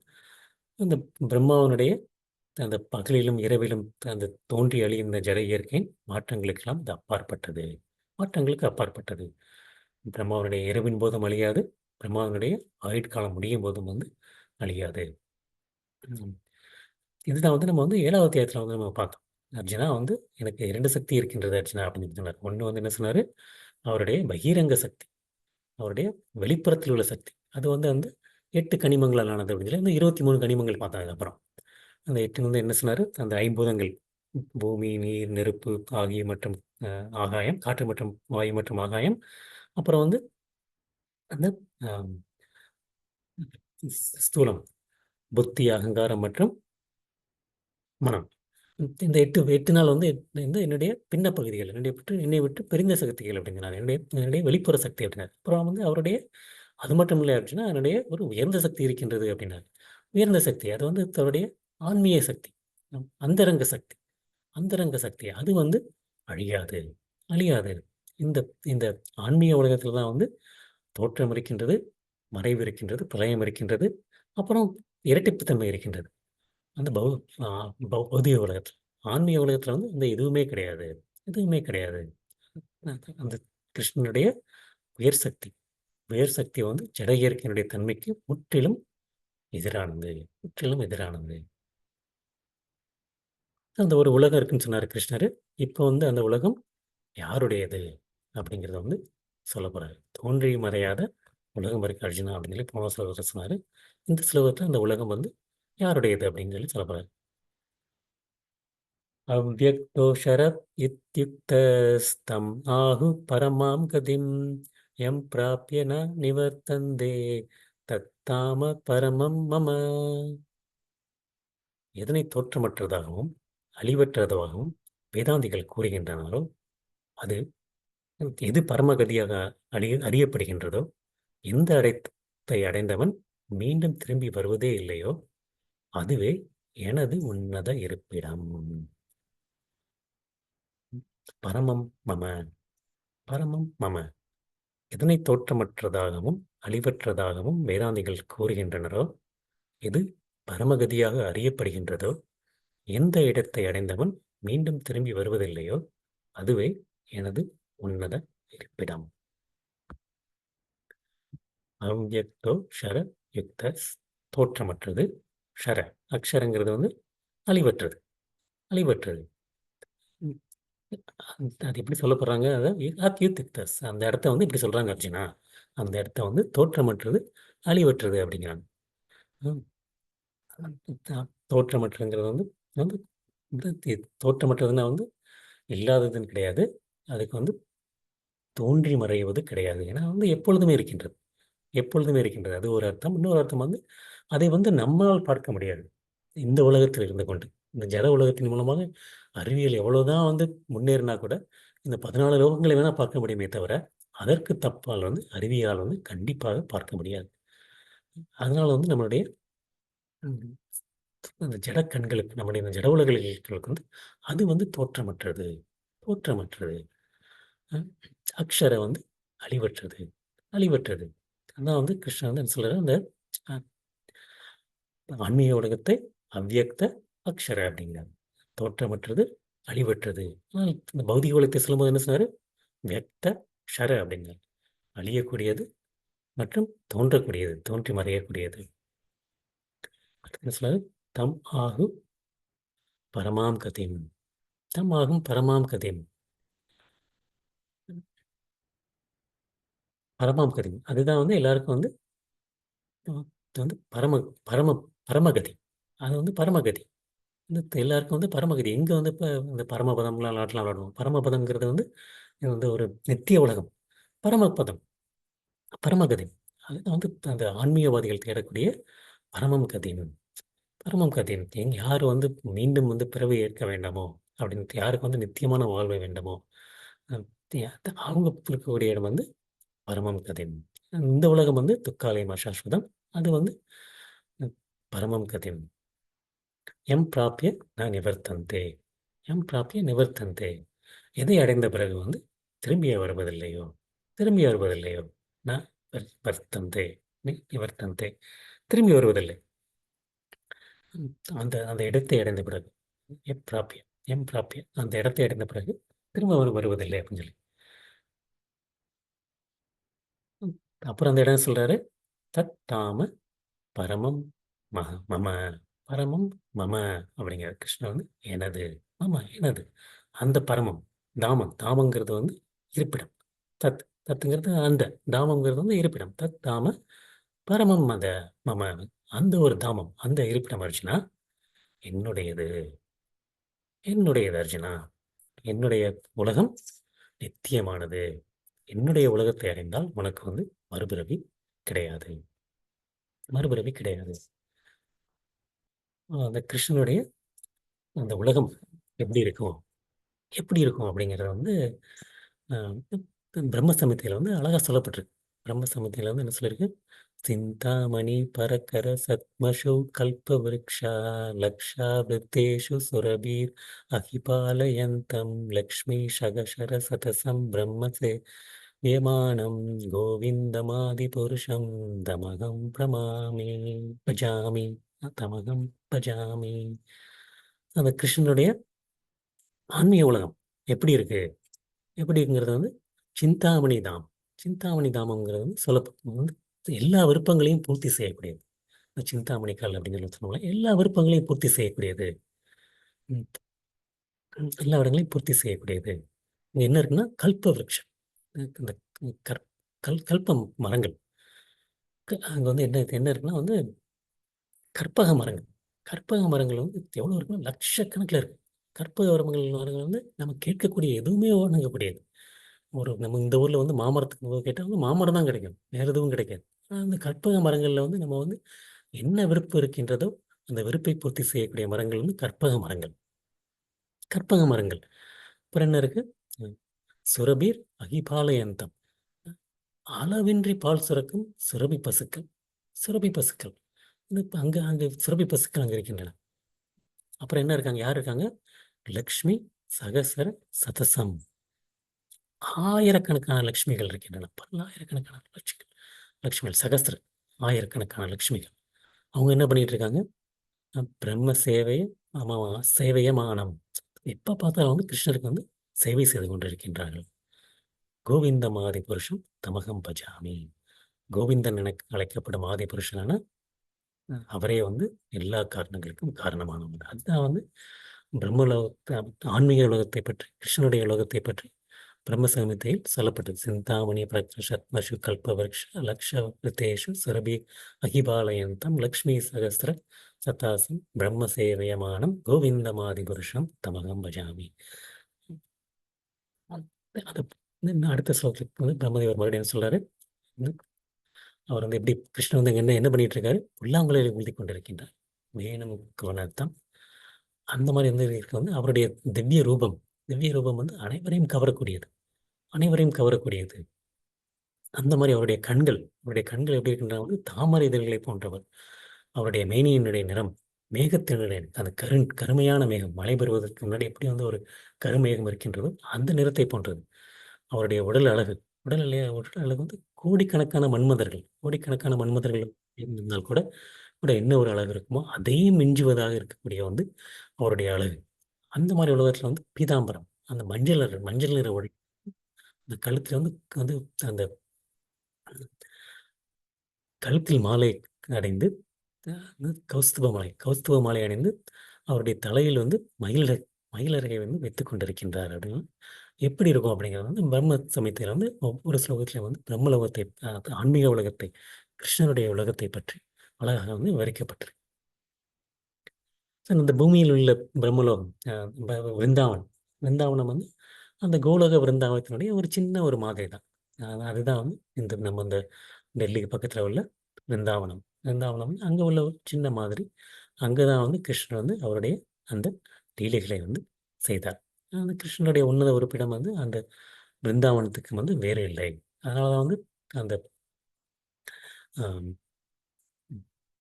அந்த பிரம்மாவனுடைய அந்த பகலிலும் இரவிலும் அந்த தோன்றி அழிந்த ஜட இயற்கையின் மாற்றங்களுக்கெல்லாம் இது அப்பாற்பட்டது. மாற்றங்களுக்கு அப்பாற்பட்டது. பிரம்மாவனுடைய இரவின் போதும் அழியாது, பிரம்மாவனுடைய ஆயுட்காலம் முடியும் போதும் வந்து அழியாது. இதுதான் வந்து நம்ம வந்து 7வது அத்தியாயத்தில் வந்து நம்ம பார்த்தோம். அர்ஜுனா வந்து எனக்கு 2 சக்தி இருக்கின்றது அர்ஜுனா அப்படின்னு சொன்னார். ஒன்று வந்து என்ன சொன்னார், அவருடைய பகிரங்க சக்தி, அவருடைய வெளிப்புறத்தில் உள்ள சக்தி. அது வந்து வந்து 8 கனிமங்களால் ஆனது அப்படின்னு சொல்லி இந்த 23 கனிமங்கள் பார்த்தோம். அதுக்கப்புறம் அந்த 8 வந்து என்ன சொன்னார், அந்த ஐம்பூதங்கள் பூமி, நீர், நெருப்பு, ஆகிய மற்றும் ஆகாயம், காற்று மற்றும் வாயு மற்றும் ஆகாயம். அப்புறம் வந்து அந்த ஸ்தூலம், புத்தி, அகங்காரம் மற்றும் மனம். இந்த 8 நாள் வந்து என்னுடைய பின்ன பகுதிகள், என்னை விட்டு பிரிந்த சக்திகள் அப்படிங்கிறாங்க. என்னுடைய வெளிப்புற சக்தி அப்படின்னாரு. அப்புறம் வந்து அவருடைய அது மட்டும் இல்லை அப்படின்னா என்னுடைய ஒரு உயர்ந்த சக்தி இருக்கின்றது அப்படின்னாரு. உயர்ந்த சக்தி அது வந்து தன்னுடைய ஆன்மீக சக்தி, அந்தரங்க சக்தி. அந்தரங்க சக்தி அது வந்து அழியாது, அழியாது. இந்த இந்த ஆன்மீக உலகத்தில் தான் வந்து தோற்றம் இருக்கின்றது, மறைவு இருக்கின்றது, பிரளயம் இருக்கின்றது, அப்புறம் இரட்டிப்புத்தன்மை இருக்கின்றது. அந்த பௌதிக உலகத்தில். ஆன்மீக உலகத்தில் வந்து இந்த எதுவுமே கிடையாது, எதுவுமே கிடையாது. அந்த கிருஷ்ணனுடைய உயர் சக்தி, உயர் சக்தி வந்து ஜட இயற்கையினுடைய தன்மைக்கு முற்றிலும் எதிரானது, முற்றிலும் எதிரானது. அந்த ஒரு உலகம் இருக்குன்னு சொன்னார் கிருஷ்ணர். இப்போ வந்து அந்த உலகம் யாருடையது அப்படிங்கிறத வந்து சொல்ல போறாரு. தோன்றி மறையாத உலகம் இருக்கு அர்ஜுனா அப்படின்னு சொல்லி போன ஸ்லோகத்தில் சொன்னார். இந்த ஸ்லோகத்தில் அந்த உலகம் வந்து யாருடையது அப்படின்னு சொல்லி சொல்ல போறாரு. அவ்யக்தோஷரத் இத்யுக்தஸ்தம் ஆஹு பரமாம் கதிம் எம் பிராப்ய ந நிவர்த்தந்தே தத்தாம பரமம் மம. எதனை தோற்றமற்றதாகவும் அழிவற்றதாகவும் வேதாந்திகள் கூறுகின்றனரோ, அது எது பரமகதியாக அறியப்படுகின்றதோ, எந்த அடைத்தை அடைந்தவன் மீண்டும் திரும்பி வருவதே இல்லையோ, அதுவே எனது உன்னத இருப்பிடம். பரமம் மம, பரமம் மம. எதனை தோற்றமற்றதாகவும் அழிவற்றதாகவும் வேதாந்திகள் கூறுகின்றனரோ, எது பரமகதியாக அறியப்படுகின்றதோ, எந்த இடத்தை அடைந்தவன் மீண்டும் திரும்பி வருவதில்லையோ, அதுவே எனது உன்னத இருப்பிடம். அவ்யக்தோ ஷர யுக்த தோற்றமற்றது. ஷர அக்ஷரங்கிறது வந்து அழிவற்றது, அழிவற்றது. அது எப்படி சொல்ல போறாங்க, அதை அத்யுக்தஸ் அந்த இடத்த வந்து இப்படி சொல்றாங்க அர்ஜுனா. அந்த இடத்த வந்து தோற்றமற்றது, அழிவற்றது அப்படிங்கிறாங்க. தோற்றமற்றங்கிறது வந்து வந்து தோற்றமற்றதுன்னா வந்து இல்லாததுன்னு கிடையாது. அதுக்கு வந்து தோன்றி மறைவது கிடையாது. ஏன்னா வந்து எப்பொழுதுமே இருக்கின்றது, எப்பொழுதுமே இருக்கின்றது. அது ஒரு அர்த்தம். இன்னொரு அர்த்தம் வந்து அதை வந்து நம்மால் பார்க்க முடியாது. இந்த உலகத்தில் இருந்து கொண்டு இந்த ஜட உலகத்தின் மூலமாக அறிவியல் எவ்வளவுதான் வந்து முன்னேறினா கூட இந்த 14 லோகங்களை வேணா பார்க்க முடியுமே தவிர அதற்கு தப்பால் வந்து அறிவியலால் வந்து கண்டிப்பாக பார்க்க முடியாது. அதனால வந்து நம்மளுடைய ம், அந்த ஜட கண்களுக்கு, நம்முடைய இந்த ஜட உலகளுக்கு வந்து அது வந்து தோற்றமற்றது, தோற்றமற்றது. அஹ், அக்ஷர வந்து அழிவற்றது, அழிவற்றது. அதான் வந்து கிருஷ்ணன் வந்து என்ன சொல்றாரு, அந்த அஹ், ஆன்மீக உலகத்தை அவ்யக்த அக்ஷர அப்படிங்கிறார். தோற்றமற்றது, அழிவற்றது. ஆனால் இந்த பௌதிக உலகத்தை சொல்லும்போது என்ன சொன்னாரு, வியக்த ஷர அப்படிங்கிறார். அழியக்கூடியது மற்றும் தோன்றக்கூடியது, தோன்றி மறையக்கூடியது. அடுத்து என்ன சொன்னாரு, தம் ஆகு பரமாம் கதிம், தம் ஆகும் பரமாம் கதிம். பரமாம் கதிம் அதுதான் வந்து எல்லாருக்கும் வந்து இது வந்து பரம பரம பரமகதி. அது வந்து பரமகதி. இந்த எல்லாருக்கும் வந்து பரமகதி. எங்கே வந்து இப்போ இந்த பரமபதம்லாம் விளாட்லாம் விளாடுவோம். பரமபதம்ங்கிறது வந்து இது வந்து ஒரு நித்திய உலகம். பரமபதம், பரமகதி. அதுதான் வந்து அந்த ஆன்மீகவாதிகள் தேடக்கூடிய பரமம் கதின்னு. பரமம் கதின்னு யார் வந்து மீண்டும் வந்து பிறவி ஏற்க வேண்டாமோ, அப்படின்னு யாருக்கு வந்து நித்தியமான வாழ்வை வேண்டாமோ, அஹ் அவங்க இருக்கக்கூடிய இடம் வந்து பரமம் கதின்னு. இந்த உலகம் வந்து துக்காலயம் அசாஸ்வதம். அது வந்து பரமம் கதின்னு. எம் பிராப்பிய நான் நிவர்த்தந்தே. எம் பிராப்பிய நிவர்த்தந்தே. எதை அடைந்த பிறகு வந்து திரும்பி வருவதில்லையோ, திரும்பி வருவதில்லையோ. நான் வர்த்தந்தே, நிவர்த்தந்தே, திரும்பி வருவதில்லை. அந்த அந்த இடத்தை அடைந்த பிறகு எப்பிராப்பிய, எம்பிராப்பிய, அந்த இடத்தை அடைந்த பிறகு திரும்ப அவர் வருவதில்லை அப்படின்னு சொல்லி. அப்புறம் அந்த இடம் சொல்றாரு, தத் தாம பரமம் மம, பரமம் மம அப்படிங்கிற கிருஷ்ணன் வந்து எனது, மம எனது. அந்த பரமம் தாமம், தாமங்கிறது வந்து இருப்பிடம். தத், தத்துங்கிறது அந்த, தாமங்கிறது வந்து இருப்பிடம். தத் தாம பரமம் அந்த மம, அந்த ஒரு தாமம், அந்த இருப்பிடம் அர்ஜுனா என்னுடையது, என்னுடையது அர்ஜுனா. என்னுடைய உலகம் நித்தியமானது. என்னுடைய உலகத்தை அடைந்தால் உனக்கு வந்து மறுபிறவி கிடையாது, மறுபிறவி கிடையாது. அந்த கிருஷ்ணனுடைய அந்த உலகம் எப்படி இருக்கும், எப்படி இருக்கும் அப்படிங்கிறத வந்து பிரம்ம சமிதியில் வந்து அழகாக சொல்லப்பட்டிருக்கு. பிரம்ம சமிதியில் வந்து என்ன சொல்லியிருக்கு, சிந்தாமணி பரக்கர சத்மஷு கல்ப விருக்ஷா லக்ஷா வித்தேஷு சுரபீர் அகிபாலயந்தம் லக்ஷ்மி சகசர சதசம் பிரம்மசே வியமானம் கோவிந்தமாதி புருஷம் தமகம் பிரமாமி பஜாமி, தமகம் பஜாமி. அந்த கிருஷ்ணனுடைய ஆன்மீக உலகம் எப்படி இருக்கு, எப்படிங்கிறது வந்து சிந்தாமணி தாமம். சிந்தாமணி தாமங்கிறது வந்து வந்து எல்லா விருப்பங்களையும் பூர்த்தி செய்யக்கூடியது. இந்த சிந்தாமணி கால் அப்படின்னு சொல்லி சொன்னோம்ல, எல்லா விருப்பங்களையும் பூர்த்தி செய்யக்கூடியது. ம், எல்லா இடங்களையும் பூர்த்தி செய்யக்கூடியது. இங்க என்ன இருக்குன்னா கல்ப விருட்சம். இந்த கற் கல்பம் மரங்கள். அங்கே வந்து என்ன என்ன இருக்குன்னா வந்து கற்பக மரங்கள். கற்பக மரங்கள் வந்து எவ்வளோ இருக்குன்னா லட்சக்கணக்கில் இருக்கு. கற்பக மரங்கள் வந்து நம்ம கேட்கக்கூடிய எதுவுமே வணங்கக்கூடியது. நம்ம இந்த ஊரில் வந்து மாமரத்துக்கு கேட்டால் வந்து மாமரம் தான் கிடைக்கும், வேறு எதுவும் கிடைக்காது. ஆனால் அந்த கற்பக மரங்களில் வந்து நம்ம வந்து என்ன விருப்பம் இருக்கின்றதோ அந்த விருப்பை பூர்த்தி செய்யக்கூடிய மரங்கள் வந்து கற்பக மரங்கள், கற்பக மரங்கள். அப்புறம் என்ன இருக்கு, சுரபீர் அகிபாலயந்தம், அளவின்றி பால் சுரக்கும் சுரபி பசுக்கள். சுரபி பசுக்கள் இப்போ அங்கே அங்கே சுரபி பசுக்கள் அங்கே இருக்கின்றன. அப்புறம் என்ன இருக்காங்க, யார் இருக்காங்க, லக்ஷ்மி சகசர சதசம், ஆயிரக்கணக்கான லட்சுமிகள் இருக்கின்றன. பல்லாயிரக்கணக்கான லட்சுமிகள், லக்ஷ்மிகள் சகஸ்திர, ஆயிரக்கணக்கான லட்சுமிகள். அவங்க என்ன பண்ணிட்டு இருக்காங்க, பிரம்ம சேவை சேவையமானம், எப்போ பார்த்தாலும் வந்து கிருஷ்ணருக்கு வந்து சேவை செய்து கொண்டிருக்கின்றார்கள். கோவிந்தம் ஆதி புருஷன் தமகம் பஜாமி. கோவிந்தன் எனக்கு அழைக்கப்படும் ஆதி புருஷனான அவரே வந்து எல்லா காரணங்களுக்கும் காரணமானவர். அதுதான் வந்து பிரம்மலோகத்தை, ஆன்மீக உலகத்தை பற்றி, கிருஷ்ணனுடைய உலகத்தை பற்றி பிரம்ம சங்கீதையில் சொல்லப்பட்டது. சிந்தாமணி பிரக்ஷத்மஷு கல்பவருஷ லக்ஷ விருத்தேஷு சுரபி அகிபாலயந்தம் லக்ஷ்மி சகஸ்ர சதாசம் பிரம்ம சேவயமானம் கோவிந்தமாதி புருஷம் தமகம் பஜாமி. அது இன்னும் அடுத்த ஸ்லோகத்துக்கு வந்து பிரம்மதேவர் மறுபடியும் என்ன சொல்றாரு, அவர் வந்து எப்படி கிருஷ்ணன் வந்து என்ன என்ன பண்ணிட்டு இருக்காரு, புல்லாங்குழலை ஊதி கொண்டிருக்கின்றார். வேணுமுக்கு வனர்த்தம். அந்த மாதிரி வந்து இருக்க வந்து அவருடைய திவ்ய ரூபம், திவ்ய ரூபம் வந்து அனைவரையும் கவரக்கூடியது, அனைவரையும் கவரக்கூடியது. அந்த மாதிரி அவருடைய கண்கள், அவருடைய கண்கள் எப்படி இருக்கின்றன வந்து தாமரை இதழ்களை போன்றவர். அவருடைய மேனியினுடைய நிறம் மேகத்தினுடைய அந்த கருமையான மேகம், மழை பெறுவதற்கு முன்னாடி எப்படி வந்து ஒரு கருமேகம் இருக்கின்றதோ அந்த நிறத்தை போன்றது. அவருடைய உடல் அழகு, உடல் அழகு வந்து கோடிக்கணக்கான மன்மதர்கள், கோடிக்கணக்கான மன்மதர்கள் இருந்தால் கூட கூட என்ன ஒரு அழகு இருக்குமோ அதையும் மிஞ்சுவதாக இருக்கக்கூடிய வந்து அவருடைய அழகு. அந்த மாதிரி உலகத்தில் வந்து பீதாம்பரம், அந்த மஞ்சள் நிற உடை, அந்த கழுத்தில் வந்து வந்து அந்த கழுத்தில் மாலை அடைந்து, கௌஸ்துப மாலை, கௌஸ்துப மாலை அணிந்து அவருடைய தலையில் வந்து மயிலறகை வந்து வைத்துக் கொண்டிருக்கின்றார் அப்படின்னு எப்படி இருக்கும் அப்படிங்கிறது வந்து பிரம்ம சமயத்தில் வந்து ஒவ்வொரு ஸ்லோகத்திலையும் வந்து பிரம்மலோகத்தை, ஆன்மீக உலகத்தை, கிருஷ்ணனுடைய உலகத்தை பற்றி அழகாக வந்து விவரிக்கப்பட்டிருக்கு. இந்த பூமியில் உள்ள பிரம்மலோகம், விருந்தாவனம், விருந்தாவனம் வந்து அந்த கோலோக விருந்தாவனத்தினுடைய ஒரு சின்ன ஒரு மாதிரி தான். அதுதான் வந்து இந்த நம்ம இந்த டெல்லிக்கு பக்கத்தில் உள்ள விருந்தாவனம். விருந்தாவனம் வந்து அங்கே உள்ள ஒரு சின்ன மாதிரி. அங்கே தான் வந்து கிருஷ்ணர் வந்து அவருடைய அந்த லீலைகளை வந்து செய்தார். அந்த கிருஷ்ணனுடைய உன்னத உறுப்பிடம் வந்து அந்த பிருந்தாவனத்துக்கு வந்து வேறு இல்லை. அதனால தான் வந்து அந்த ஆம்,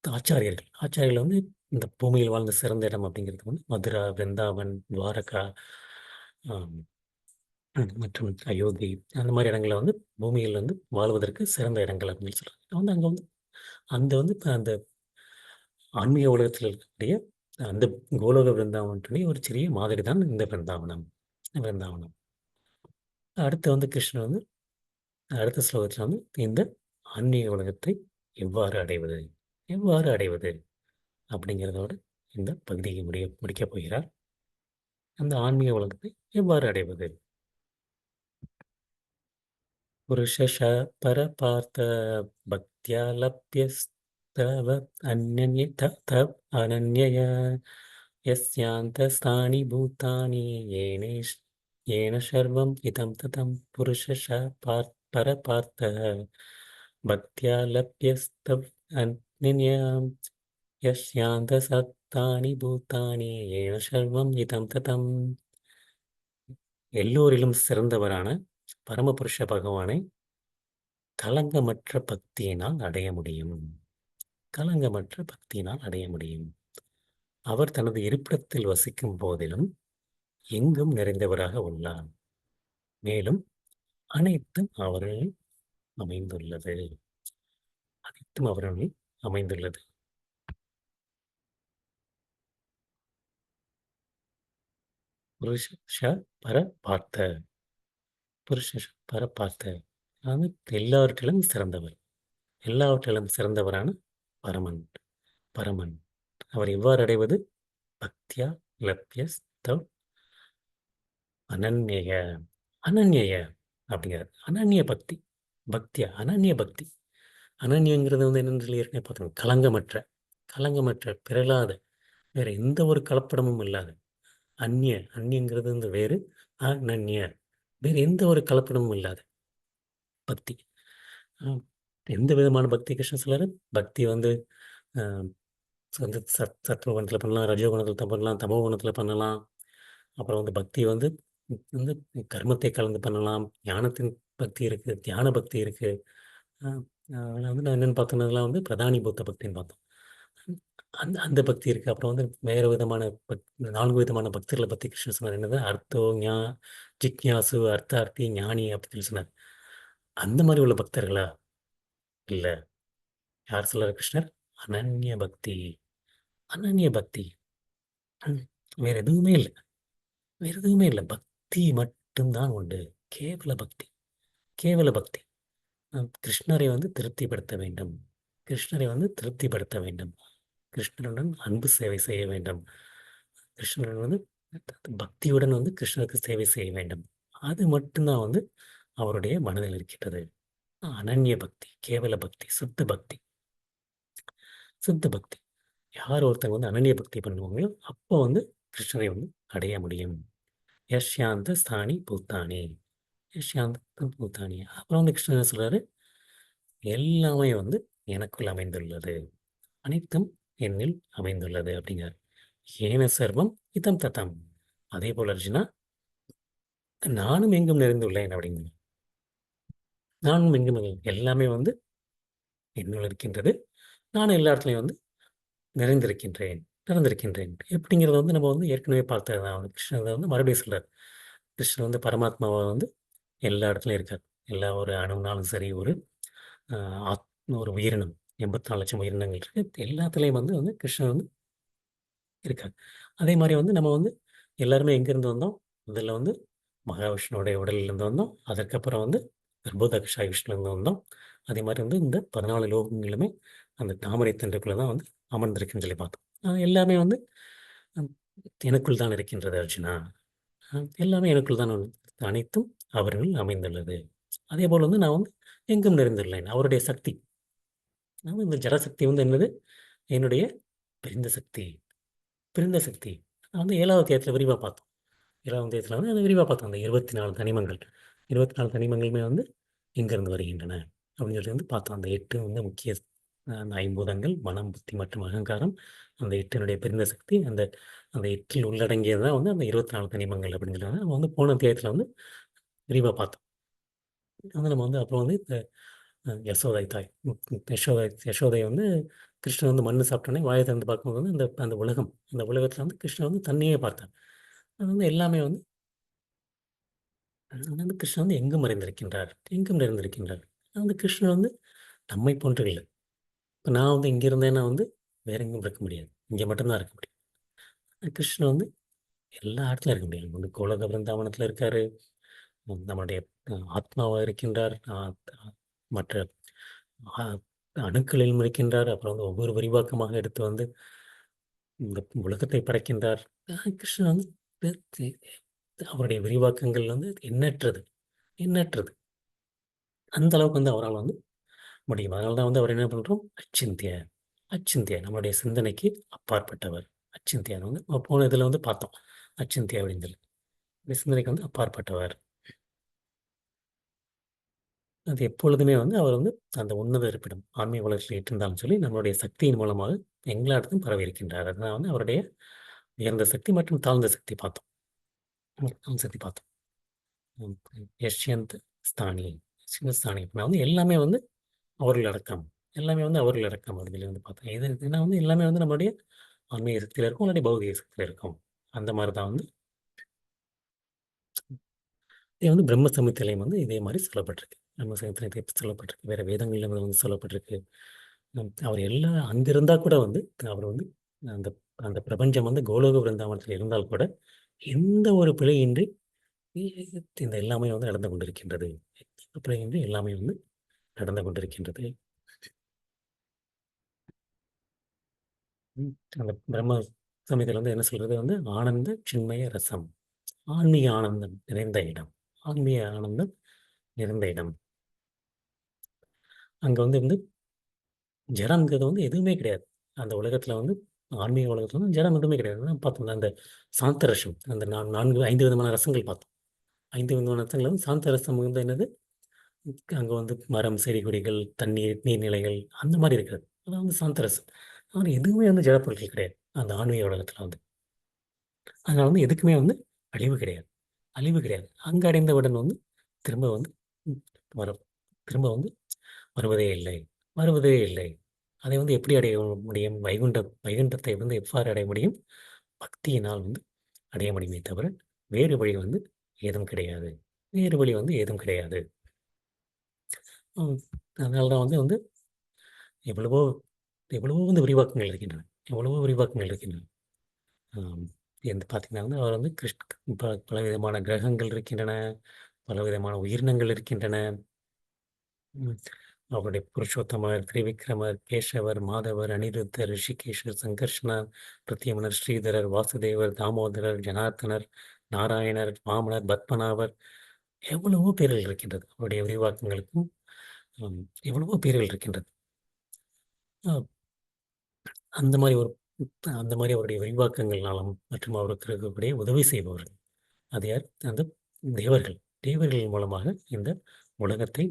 ஆச்சாரியர்கள் வந்து இந்த பூமியில் வாழ்ந்த சிறந்த இடம் அப்படிங்கிறது வந்து மதுரா, பிருந்தாவன், துவாரகா, ஆம், மற்றும் அயோத்தி, அந்த மாதிரி இடங்கள்ல வந்து பூமியில் வந்து வாழ்வதற்கு சிறந்த இடங்கள் அப்படின்னு சொல்றாங்க. வந்து அங்கே வந்து அந்த வந்து இப்ப அந்த ஆன்மீக உலகத்தில் இருக்கக்கூடிய அந்த கோலோக பிருந்தாவனத்துடைய ஒரு சிறிய மாதிரி தான் இந்த பிருந்தாவனம். பிருந்தாவனம். அடுத்து வந்து கிருஷ்ணர் வந்து அடுத்த ஸ்லோகத்தில் வந்து இந்த ஆன்மீக உலகத்தை எவ்வாறு அடைவது, எவ்வாறு அடைவது அப்படிங்கிறதோட இந்த பகுதியை முடிக்கப் போகிறார். அந்த ஆன்மீக உலகத்தை எவ்வாறு அடைவது? புருஷஷ பரபார்த்த பக்தியா லப்யஸ்தவ அனன்ய தவ் அனன்யய யஸ்யாந்தஸ்தானி பூதானி येन सर्वम् इदं ततं पुरुषश परपार्थः भक्त्या लप्यस्तव अनन्यम् यस्यान्तसत्तानि பூதானி येन सर्वम् இதம் ததம். எல்லோரிலும் சிறந்தவரான பரமபுருஷ பகவானை கலங்கமற்ற பக்தியினால் அடைய முடியும். கலங்கமற்ற பக்தியினால் அடைய முடியும். அவர் தனது இருப்பிடத்தில் வசிக்கும் போதிலும் எங்கும் நிறைந்தவராக உள்ளார். மேலும் அனைத்தும் அவரில் அமைந்துள்ளது. அனைத்தும் அவரில் அமைந்துள்ளது. புருஷ பர பார்த்த புருஷ பர பார்த்த அதாவது எல்லாவற்றிலும் சிறந்தவர். எல்லாவற்றிலும் சிறந்தவரான பரமன். பரமன் அவர் எவ்வாறு அடைவது? பக்தியா லப்யஸ்தவ் அனன்யய. அனன்யய அப்படிங்கிறார். அனன்ய பக்தி. பக்தியா அனன்ய பக்தி. அனன்யங்கிறது வந்து என்னன்னு சொல்லி ஏற்கனவே பார்த்தோம். களங்கமற்ற, களங்கமற்ற, பிறழாத, வேற எந்த ஒரு கலப்படமும் இல்லாத. அந்நிய, அந்நியங்கிறது வந்து வேறு. அனன்ய, வேறு எந்த ஒரு கலப்படமும் இல்லாத பக்தி. எந்த விதமான பக்தி கிருஷ்ணன் சொல்றாரு? பக்தி வந்து வந்து சத்துவ குணத்தில் பண்ணலாம், ரஜோ குணத்தில் பண்ணலாம், தமோ குணத்தில் பண்ணலாம். அப்புறம் வந்து பக்தி வந்து வந்து கர்மத்தை கலந்து பண்ணலாம். ஞானத்தின் பக்தி இருக்குது, தியான பக்தி இருக்குது. அதில் வந்து நான் என்னென்னு பார்த்தோம்னா வந்து பிரதானி பூத்த பக்தின்னு பார்த்தோம். அந்த அந்த பக்தி இருக்குது. அப்புறம் வந்து வேறு விதமான 4 விதமான பக்தர்களை பற்றி கிருஷ்ணன் சொன்னார். என்னது? அர்த்தோ ஜிக்ஞாசு, அர்த்தார்த்தி, ஞானி அப்படின்னு சொன்னார். அந்த மாதிரி உள்ள பக்தர்களா? இல்லை. யார் சொல்றார் கிருஷ்ணர்? அனன்ய பக்தி. அனன்ய பக்தி. வேற எதுவுமே இல்லை. வேற எதுவுமே இல்லை. பக்தி மட்டும்தான் உண்டு. கேவல பக்தி. கேவல பக்தி. கிருஷ்ணரை வந்து திருப்திப்படுத்த வேண்டும். கிருஷ்ணரை வந்து திருப்திப்படுத்த வேண்டும். கிருஷ்ணருடன் அன்பு சேவை செய்ய வேண்டும். கிருஷ்ணருடன் வந்து பக்தியுடன் வந்து கிருஷ்ணருக்கு சேவை செய்ய வேண்டும். அது மட்டும்தான் வந்து அவருடைய மனதில் இருக்கின்றது. அனன்ய பக்தி, கேவல பக்தி, சுத்த பக்தி. சுத்த பக்தி. யார் ஒருத்தங்க வந்து அனன்ய பக்தி பண்ணுவாங்களோ அப்போ வந்து கிருஷ்ணரை வந்து அடைய முடியும். யஷ்யாந்த ஸ்தானி பூத்தானி. யஷ்யாந்த பூத்தானி. அப்புறம் வந்து கிருஷ்ணர் என்ன சொல்றாரு? எல்லாமே வந்து எனக்குள் அமைந்துள்ளது. அனைத்தும் என்னில் அமைந்துள்ளது அப்படிங்கிறார். ஏன சர்வம் இதம் தத்தம். அதே போல அர்ஜுனா, நானும் எங்கும் நிறைந்துள்ளேன் அப்படிங்கிறார். நானும் எங்கும் எல்லாமே வந்து என்னுள் இருக்கின்றது. நானும் எல்லா இடத்துலையும் வந்து நிறைந்திருக்கின்றேன், நிறைந்திருக்கின்றேன். எப்படிங்கிறத வந்து நம்ம வந்து ஏற்கனவே பார்த்தது தான். கிருஷ்ணர் வந்து மறுபடியும் சொல்றார். கிருஷ்ணர் வந்து பரமாத்மாவை வந்து எல்லா இடத்துலையும் இருக்கார். எல்லா ஒரு அணுனாலும் சரி, ஒரு ஒரு உயிரினம், 84,00,000 உயிரினங்கள் இருக்கு. எல்லாத்துலேயும் வந்து வந்து கிருஷ்ணர் வந்து இருக்கார். அதே மாதிரி வந்து நம்ம வந்து எல்லாருமே எங்கேருந்து வந்தோம்? முதல்ல வந்து மகாவிஷ்ணுவோடைய உடலிலிருந்து வந்தோம். அதற்கப்புறம் வந்து கர்ப்போதக்ஷாய விஷ்ணுலேருந்து வந்தோம். அதே மாதிரி வந்து இந்த 14 லோகங்களுமே அந்த தாமரை தண்டுக்குள்ளே தான் வந்து அமர்ந்திருக்குன்னு சொல்லி பார்த்தோம். எல்லாமே வந்து அ எனக்குள் தான் இருக்கின்றது அர்ஜுனா. எல்லாமே எனக்குள் தான் அனைத்தும் அவரில் அமைந்துள்ளது. அதேபோல் வந்து நான் வந்து எங்கும் நிறைந்துள்ளேன். அவருடைய சக்தி. இந்த ஜடசக்தி வந்து என்னது? என்னுடைய பிரிந்த சக்தி. பிரிந்த சக்தி. வந்து 7வது அத்தியாயத்தில விரிவா பார்த்தோம். 7ஆம் அத்தியாயத்தில வந்து விரிவா பார்த்தோம். அந்த 24 தனிமங்கள். 24 தனிமங்களுமே வந்து எங்கிருந்து வருகின்றன? அப்படின்னு சொல்லி வந்து பார்த்தோம். அந்த 8 வந்து முக்கிய அந்த ஐம்பூதங்கள், மனம், புத்தி மற்றும் அகங்காரம். அந்த 8னுடைய பிரிந்த சக்தி. அந்த அந்த 8ல் உள்ளடங்கியது தான் வந்து அந்த 24 தனிமங்கள் அப்படின்னு சொல்றாங்க. நம்ம வந்து போன அத்தியாயத்தில வந்து விரிவா பார்த்தோம். வந்து நம்ம வந்து அப்புறம் வந்து இந்த யசோதை தாய். யசோதை யசோதை வந்து கிருஷ்ணர் வந்து மண்ணு சாப்பிட்டோன்னே வாயை திறந்து பார்க்கும்போது வந்து அந்த அந்த உலகம், அந்த உலகத்தில் வந்து கிருஷ்ணர் வந்து தன்னையே பார்த்தார். அது வந்து எல்லாமே வந்து வந்து கிருஷ்ணர் வந்து எங்கும் மறைந்திருக்கின்றார், எங்கும் நிறைந்திருக்கின்றார். வந்து கிருஷ்ணர் வந்து நம்மை போன்று இல்லை. இப்போ நான் வந்து இங்கே இருந்தேன்னா வந்து வேற எங்கேயும் இருக்க முடியாது. இங்கே மட்டும்தான் இருக்க முடியும். கிருஷ்ணர் வந்து எல்லா இடத்துலயும் இருக்க முடியும். வந்து கோலோக பிருந்தாவனத்தில் இருக்காரு. நம்முடைய ஆத்மாவா இருக்கின்றார். மற்ற அ அணுக்களிலும் இருக்கின்றார். அப்புறம் வந்து ஒவ்வொரு விரிவாக்கமாக எடுத்து வந்து இந்த உலகத்தை படைக்கின்றார். கிருஷ்ணர் வந்து தி அவருடைய விரிவாக்கங்கள் வந்து எண்ணற்றது, எண்ணற்றது. அந்த அளவுக்கு வந்து அவரால வந்து முடியும். அதனால தான் வந்து அவர் என்ன பண்றோம்? அச்சிந்திய, அச்சிந்திய நம்மளுடைய சிந்தனைக்கு அப்பாற்பட்டவர். அச்சிந்தியான்னு வந்து போன இதில வந்து பார்த்தோம். அச்சிந்தியா அப்படின்னு சொல்லி. இந்த சிந்தனைக்கு வந்து அப்பாற்பட்டவர். அது எப்பொழுதுமே வந்து அவர் வந்து அந்த உன்னத இருப்பிடம், ஆன்மீக வளர்ச்சியில் இருந்தாலும் சொல்லி, நம்மளுடைய சக்தியின் மூலமாக எல்லா இடத்துக்கும் பரவி இருக்கின்றார். அதனால வந்து அவருடைய உயர்ந்த சக்தி மற்றும் தாழ்ந்த சக்தி பார்த்தோம். தாழ்ந்த சக்தி பார்த்தோம். ம். யஷ்யந்த் ஸ்தானி, சிவஸ்தானி அப்படின்னா வந்து எல்லாமே வந்து அவர்கள் அடக்கம். எல்லாமே வந்து அவர்கள் அடக்கம் அப்படின்னு வந்து பார்த்தோம். இது இதுனா வந்து எல்லாமே வந்து நம்மளுடைய ஆன்மீக சக்தியில இருக்கும், இல்லாட்டி பௌதிக சக்தியில இருக்கும். அந்த மாரி தான் வந்து இது வந்து பிரம்ம சம்ஹிதையிலயும் வந்து இதே மாரி சொல்லப்பட்டிருக்கு. பிரம்ம சம்ஹிதையில சொல்லப்பட்டிருக்கு. வேற வேதங்கள்ல வந்து சொல்லப்பட்டிருக்கு. அவர் எல்லாம் அங்க இருந்தா கூட வந்து அவர் வந்து அந்த அந்த பிரபஞ்சம் வந்து கோலோக பிருந்தாவனத்தில் இருந்தால் கூட எந்த ஒரு பிழையின்றி இந்த எல்லாமே வந்து நடந்து கொண்டிருக்கின்றது. எந்த பிழையின்றி எல்லாமே வந்து நடந்து கொண்டிருக்கின்றது. ம். அந்த பிரம்ம சம்ஹிதையில வந்து என்ன சொல்றது வந்து ஆனந்த சின்மய ரசம். ஆன்மீக ஆனந்தம் நிறைந்த இடம். ஆன்மீக ஆனந்தம் நிறைந்த இடம். அங்க வந்து வந்து ஜடம்ங்கிறது வந்து எதுவுமே கிடையாது. அந்த உலகத்துல வந்து ஆன்மீக உலகத்துல வந்து ஜடம் எதுவுமே கிடையாது. அதான் பார்த்தோம்ல அந்த சாந்த ரசம். அந்த 4 5 விதமான ரசங்கள் பார்த்தோம். 5 விதமான ரசங்கள்ல வந்து சாந்த ரசம் வந்து என்னது? அங்க வந்து மரம், செடி, கொடிகள், தண்ணீர், நீர்நிலைகள் அந்த மாரி இருக்கிறது. அதான் வந்து சாந்த ரசம். ஆனா எதுவுமே வந்து ஜட பொருட்கள் கிடையாது. அந்த ஆன்மீக உலகத்துல வந்து. அதனால வந்து எதுக்குமே வந்து அழிவு கிடையாது. அழிவு கிடையாது. அங்க அடைந்தவுடன் வந்து திரும்ப வந்து ம் வரும். திரும்ப வந்து வருவதே இல்லை. வருவதே இல்லை. அதை வந்து எப்படி அடைய முடியும்? வைகுண்டத்தை வந்து எவ்வாறு அடைய முடியும்? பக்தியினால் வந்து அடைய முடியுமே தவிர, வேறு வழி வந்து ஏதும் கிடையாது. வேறு வழி வந்து ஏதும் கிடையாது. ம். அதனால தான் வந்து வந்து எவ்வளவோ எவ்வளவோ வந்து விரிவாக்கங்கள் இருக்கின்றன. எவ்வளவோ விரிவாக்கங்கள் இருக்கின்றன. ஆம். எந்து பார்த்தீங்கன்னா வந்து அவர் வந்து பலவிதமான கிரகங்கள் இருக்கின்றன. பலவிதமான உயிரினங்கள் இருக்கின்றன. ம். அவருடைய புருஷோத்தமர், திரிவிக்ரமர், கேசவர், மாதவர், அனிருத்தர், ரிஷிகேஷர், சங்கர்ஷ்ணர், பிரத்யமனர், ஸ்ரீதரர், வாசுதேவர், தாமோதரர், ஜனார்த்தனர், நாராயணர், வாமனர், பத்மநாபர் எவ்வளவோ பேர்கள் இருக்கின்றது. அவருடைய விரிவாக்கங்களுக்கும் ம் எவ்வளவோ பேர்கள் இருக்கின்றது. அ அந்த மாரி ஒரு அந்த மாரி அவருடைய விரிவாக்கங்கள்னாலும் மற்றும் அவருக்கு இருக்கக்கூடிய உதவி செய்பவர்கள். அது யார்? அந்த தேவர்கள். தேவர்கள் மூலமாக இந்த உலகத்தை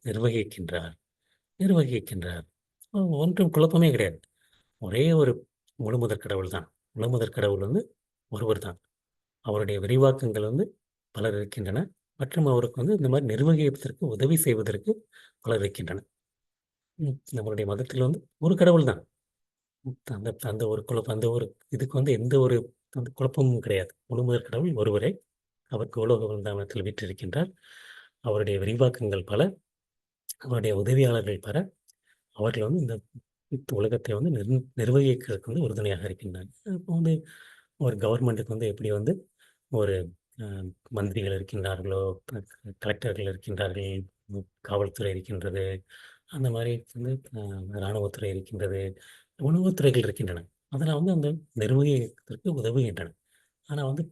நிர்வகிக்கின்றார். நிர்வகிக்கின்றார். ஒன்றும் குழப்பமே கிடையாது. ஒரே ஒரு முழுமுதற் கடவுள் தான். முழுமுதற் கடவுள் வந்து ஒருவர் தான். அவருடைய விரிவாக்கங்கள் வந்து பலர் இருக்கின்றன. மற்றும் அவருக்கு வந்து இந்த மாரி நிர்வகிப்பதற்கு, உதவி செய்வதற்கு பலர் இருக்கின்றன. நம்மளுடைய மதத்தில் வந்து ஒரு கடவுள் தான். அந்த அந்த ஒரு குழப்பம் அந்த ஒரு இதுக்கு வந்து எந்த ஒரு அந்த குழப்பமும் கிடையாது. முழுமுதற் கடவுள் ஒருவரே. அவர் கோலோக விருந்தாவனத்தில் வீற்றிருக்கின்றார். அவருடைய விரிவாக்கங்கள் பல. அவருடைய உதவியாளர்கள் பல. அவர்கள் வந்து இந்த உலகத்தை வந்து நிர்வகிக்கிறதுக்கு வந்து உறுதுணையாக இருக்கின்றாங்க. இப்போ வந்து ஒரு கவர்மெண்ட்டுக்கு வந்து எப்படி வந்து ஒரு அ மந்திரிகள் இருக்கின்றார்களோ, கலெக்டர்கள் இருக்கின்றார்கள், காவல்துறை இருக்கின்றது. அந்த மாரி வந்து இராணுவத்துறை இருக்கின்றது. உளவுத்துறைகள் இருக்கின்றன. அதெல்லாம் வந்து அந்த நிர்வகிப்பதற்கு உதவுகின்றன. ஆனா வந்து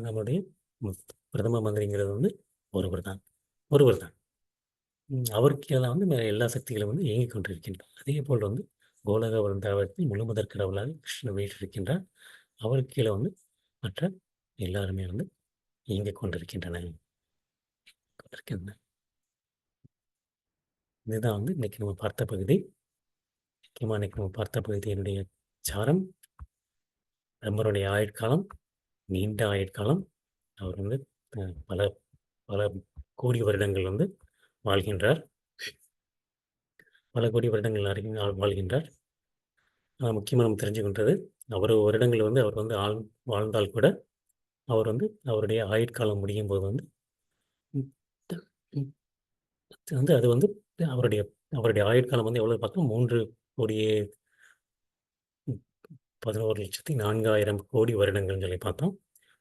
நம்முடைய ம் பிரதம மந்திரிங்கிறது வந்து ஒருவர் தான். ஒருவர் தான். அவருக்கு கீழ வந்து எல்லா சக்திகளும் வந்து இயங்கிக் கொண்டிருக்கின்றன. அதேபோல் வந்து கோலக வருந்தாவத்தில் முழுமுதற் கடவுளாக கிருஷ்ணர் வீற்றிருக்கின்றார். அவருக்கு கீழ வந்து மற்ற எல்லாருமே வந்து இயங்கிக் கொண்டிருக்கின்றன. கொண்டிருக்கின்றன. இதுதான் வந்து இன்னைக்கு நம்ம பார்த்த பகுதி. முக்கியமா இன்னைக்கு நம்ம பார்த்த பகுதியினுடைய சாரம், பிரம்மருடைய ஆயுட்காலம், நீண்ட ஆயுட்காலம். அவர் வந்து பல பல கோடி வருடங்கள் வந்து வாழ்கின்றார். பல கோடி வருடங்கள் வாழ்கின்றார். முக்கியமாக நம்ம தெரிஞ்சுக்கின்றது, அவர் வருடங்கள் வந்து அவர் வந்து வாழ்ந்தால் கூட அவர் வந்து அவருடைய ஆயுட்காலம் முடியும் போது வந்து ம், த- ம், வந்து அது வந்து அவருடைய அவருடைய ஆயுட்காலம் வந்து எவ்வளோ பார்த்தோம், 3 கோடியே 11,04,000 கோடி வருடங்கள்னு சொல்லி பார்த்தோம்.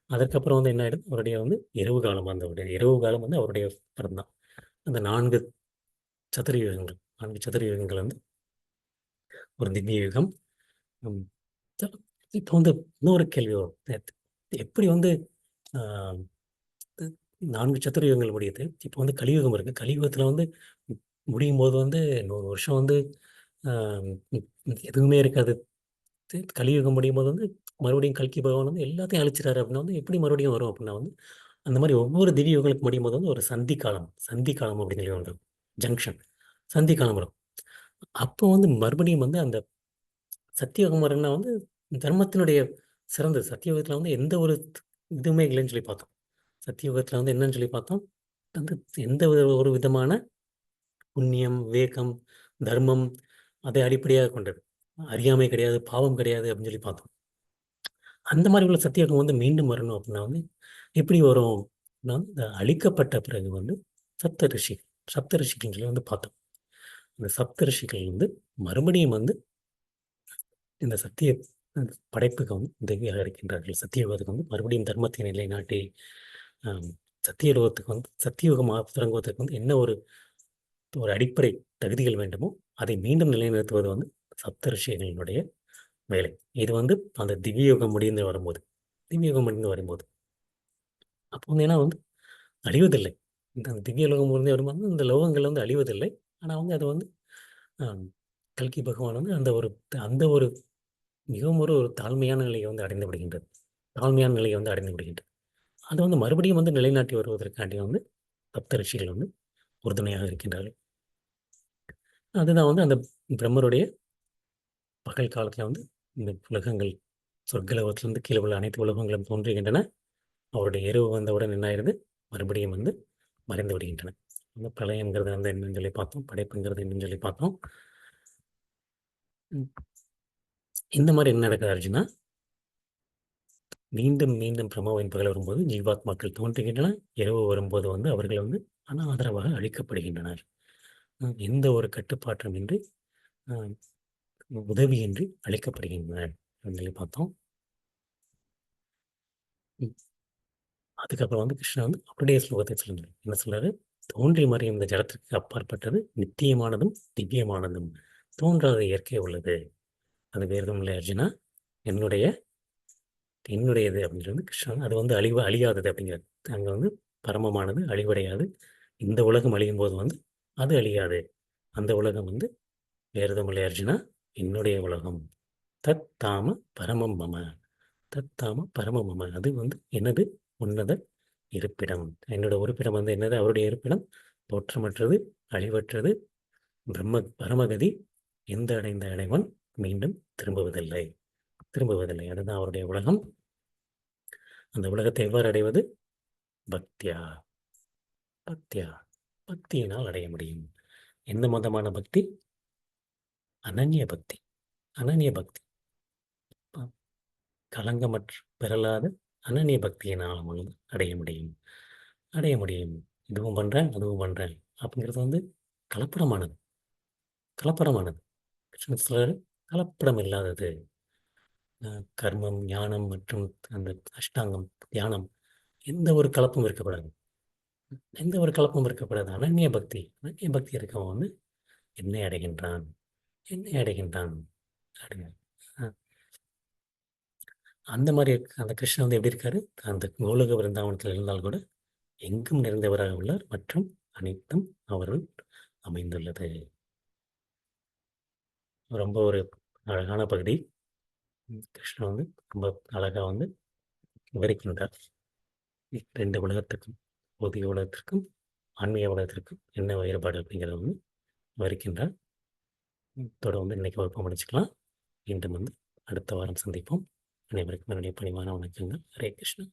அதற்கப்புறம் வந்து என்ன ஆயிடுது, அவருடைய வந்து இரவு காலம், அந்த அவருடைய இரவு காலம் வந்து அவருடைய பிறந்தான். அந்த 4 சதுரயுகங்கள் வந்து ஒரு திவ்ய யுகம். ம், இப்போ வந்து இன்னொரு கேள்வி வரும். எப்படி வந்து ஆஹ், 4 சதுரயுகங்கள் முடியுது, இப்போ வந்து கலியுகம் இருக்கு, கலியுகத்தில் வந்து முடியும் போது வந்து 100 வருஷம் வந்து ஆஹ், எதுவுமே இருக்காது. கலியுகம் முடியும் போது வந்து மறுபடியும் கல்கி பகவான் வந்து எல்லாத்தையும் அழிச்சிட்டாரு அப்படின்னா வந்து எப்படி மறுபடியும் வரும் அப்படின்னா வந்து அந்த மாதிரி ஒவ்வொரு திவ்ய யுகங்களுக்கு முடியும் போது வந்து ஒரு சந்தி காலம் அப்படின்னு சொல்லி ஒன்று, ஜங்ஷன், சந்தி காலம் வரும். அப்போ வந்து மறுபடியும் வந்து அந்த சத்தியகுமாரன்னா வந்து தர்மத்தினுடைய சிறந்தது. சத்தியுகத்தில் வந்து எந்த ஒரு இதுவுமே இல்லைன்னு சொல்லி பார்த்தோம். சத்தியுகத்தில் வந்து என்னன்னு சொல்லி பார்த்தோம், வந்து எந்த ஒரு விதமான புண்ணியம், விவேகம், தர்மம் அதை அடிப்படையாக கொண்டது. அறியாமை கிடையாது, பாவம் கிடையாது அப்படின்னு சொல்லி பார்த்தோம். அந்த மாதிரி உள்ள சத்தியகம் வந்து மீண்டும் வரணும் அப்படின்னா வந்து எப்படி வரும் அப்படின்னா வந்து, இந்த அழிக்கப்பட்ட பிறகு வந்து சப்த ரிஷி சப்த ரிஷிகள் சொல்லி வந்து பார்த்தோம். இந்த சப்த ரிஷிகள் வந்து மறுபடியும் வந்து இந்த சத்திய படைப்புக்கு வந்து உதவியாக இருக்கின்றார்கள். சத்தியுகத்துக்கு வந்து மறுபடியும் தர்மத்தை நிலைநாட்டி ஆம், சத்தியலோகத்துக்கு வந்து சத்தியுகமாக தொடங்குவதற்கு வந்து என்ன ஒரு ஒரு அடிப்படை தகுதிகள் வேண்டுமோ அதை மீண்டும் நிலைநிறுத்துவது வந்து சப்த ரிஷிகளினுடைய வேலை. இது வந்து அந்த திவ்யயுகம் முடிந்து வரும்போது அப்போ வந்து ஏன்னா வந்து அழிவதில்லை. இந்த திவ்யலோகம் முடிந்து வரும்போது இந்த லோகங்கள் வந்து அழிவதில்லை. ஆனால் வந்து அது வந்து ஆம், கல்கி பகவான் வந்து அந்த ஒரு மிகவும் ஒரு தாழ்மையான நிலையை வந்து அடைந்து விடுகின்றது. தாழ்மையான நிலையை வந்து அடைந்து விடுகின்றது. அதை வந்து மறுபடியும் வந்து நிலைநாட்டி வருவதற்காண்டி வந்து சப்த ரிஷிகள் வந்து உறுதுணையாக இருக்கின்றார்கள். அதுதான் வந்து அந்த பிரம்மருடைய பகல் காலத்தில் வந்து இந்த உலகங்கள் சொர்க்கலோகத்திலிருந்து கீழே உள்ள அனைத்து உலகங்களும் தோன்றுகின்றன. அவருடைய இரவு வந்தவுடன் என்ன ஆயிருது, மறுபடியும் வந்து மறைந்து விடுகின்றன. அந்த பிரளயங்கிறது வந்து என்னன்னு சொல்லி பார்த்தோம், படைப்புங்கிறது என்னன்னு சொல்லி பார்த்தோம். ம், இந்த மாதிரி என்ன நடக்குது அர்ஜுனா, மீண்டும் மீண்டும் பிரம்மாவின் பகல் வரும்போது ஜீவாத்மாக்கள் தோன்றுகின்றன. இரவு வரும்போது வந்து அவர்கள் வந்து அனாதரவாக அழிக்கப்படுகின்றனர். எந்த ஒரு கட்டுப்பாற்றும் இன்றி அஹ், உதவியின்றி அழிக்கப்படுகின்றனர் அப்படின்னு சொல்லி பார்த்தோம். ம், அதுக்கப்புறம் வந்து கிருஷ்ணன் வந்து அப்படியே ஸ்லோகத்தை சொல்லுங்க, என்ன சொல்றாரு, தோன்றி மறையும் இந்த ஜலத்திற்கு அப்பாற்பட்டது நித்தியமானதும் திவ்யமானதும் தோன்றாத இயற்கை உள்ளது. அது வேறு எதுவும் இல்லை அர்ஜுனா, என்னுடைய என்னுடையது அப்படின்றது கிருஷ்ணன். அது வந்து அழியாதது அப்படிங்கிறது. அங்கே வந்து பரமமானது, அழிவடையாது. இந்த உலகம் அழியும் போது வந்து அது அழியாது. அந்த உலகம் வந்து வேறு எதுவும் இல்லை அர்ஜுனா, என்னுடைய உலகம். தத் தாம பரமம் மம. தத் தாம பரமம் மம. அது வந்து எனது உன்னத இருப்பிடம். என்னோட உறுப்பிடம் வந்து என்னது, அவருடைய இருப்பிடம் தோற்றமற்றது, அழிவற்றது, பரமகதி. எந்த அடைந்த அடைவன் மீண்டும் திரும்புவதில்லை. அதுதான் அவருடைய உலகம். அந்த உலகத்தை எவ்வாறு அடைவது? பக்தியா. பக்தியா. பக்தியினால் அடைய முடியும். எந்த மதமான பக்தி? அனன்ய பக்தி. அனன்ய பக்தி. ப- களங்கமற்ற பெறலாத அனன்ய பக்தியினால் வந்து அடைய முடியும். இதுவும் பண்றேன், அதுவும் பண்றேன் அப்படிங்கிறது வந்து கலப்படமானது. கலப்படமானது. கிருஷ்ணர் சொல்றாரு, கலப்படம் இல்லாதது. கர்மம், ஞானம் மற்றும் அந்த அஷ்டாங்கம், தியானம், எந்த ஒரு கலப்பும் இருக்கக்கூடாது. அனன்ய பக்தி இருக்கவன் வந்து என்னை அடைகின்றான். அப்படின்னு. அஹ் அந்த மாதிரி அந்த கிருஷ்ணன் வந்து எப்படி இருக்காரு, அந்த கோலோக விருந்தாவனத்தில் இருந்தால் கூட எங்கும் நிறைந்தவராக உள்ளார் மற்றும் அனைத்தும் அவருள் அமைந்துள்ளது. ரொம்ப ஒரு அழகான பகுதி. கிருஷ்ணன் வந்து ரொம்ப அழகா வந்து விவரிக்கின்றார். 2 உலகத்துக்கும், பௌதிக உலகத்திற்கும் ஆன்மீக உலகத்திற்கும் என்ன வேறுபாடு அப்படிங்கிறத வந்து விவரிக்கின்றார். இதோட வந்து இன்னைக்கு வகுப்பு முடிச்சுக்கலாம். மீண்டும் வந்து அடுத்த வாரம் சந்திப்போம். அனைவருக்கும் என்னுடைய பணிவான வணக்கங்கள். ஹரே கிருஷ்ணா.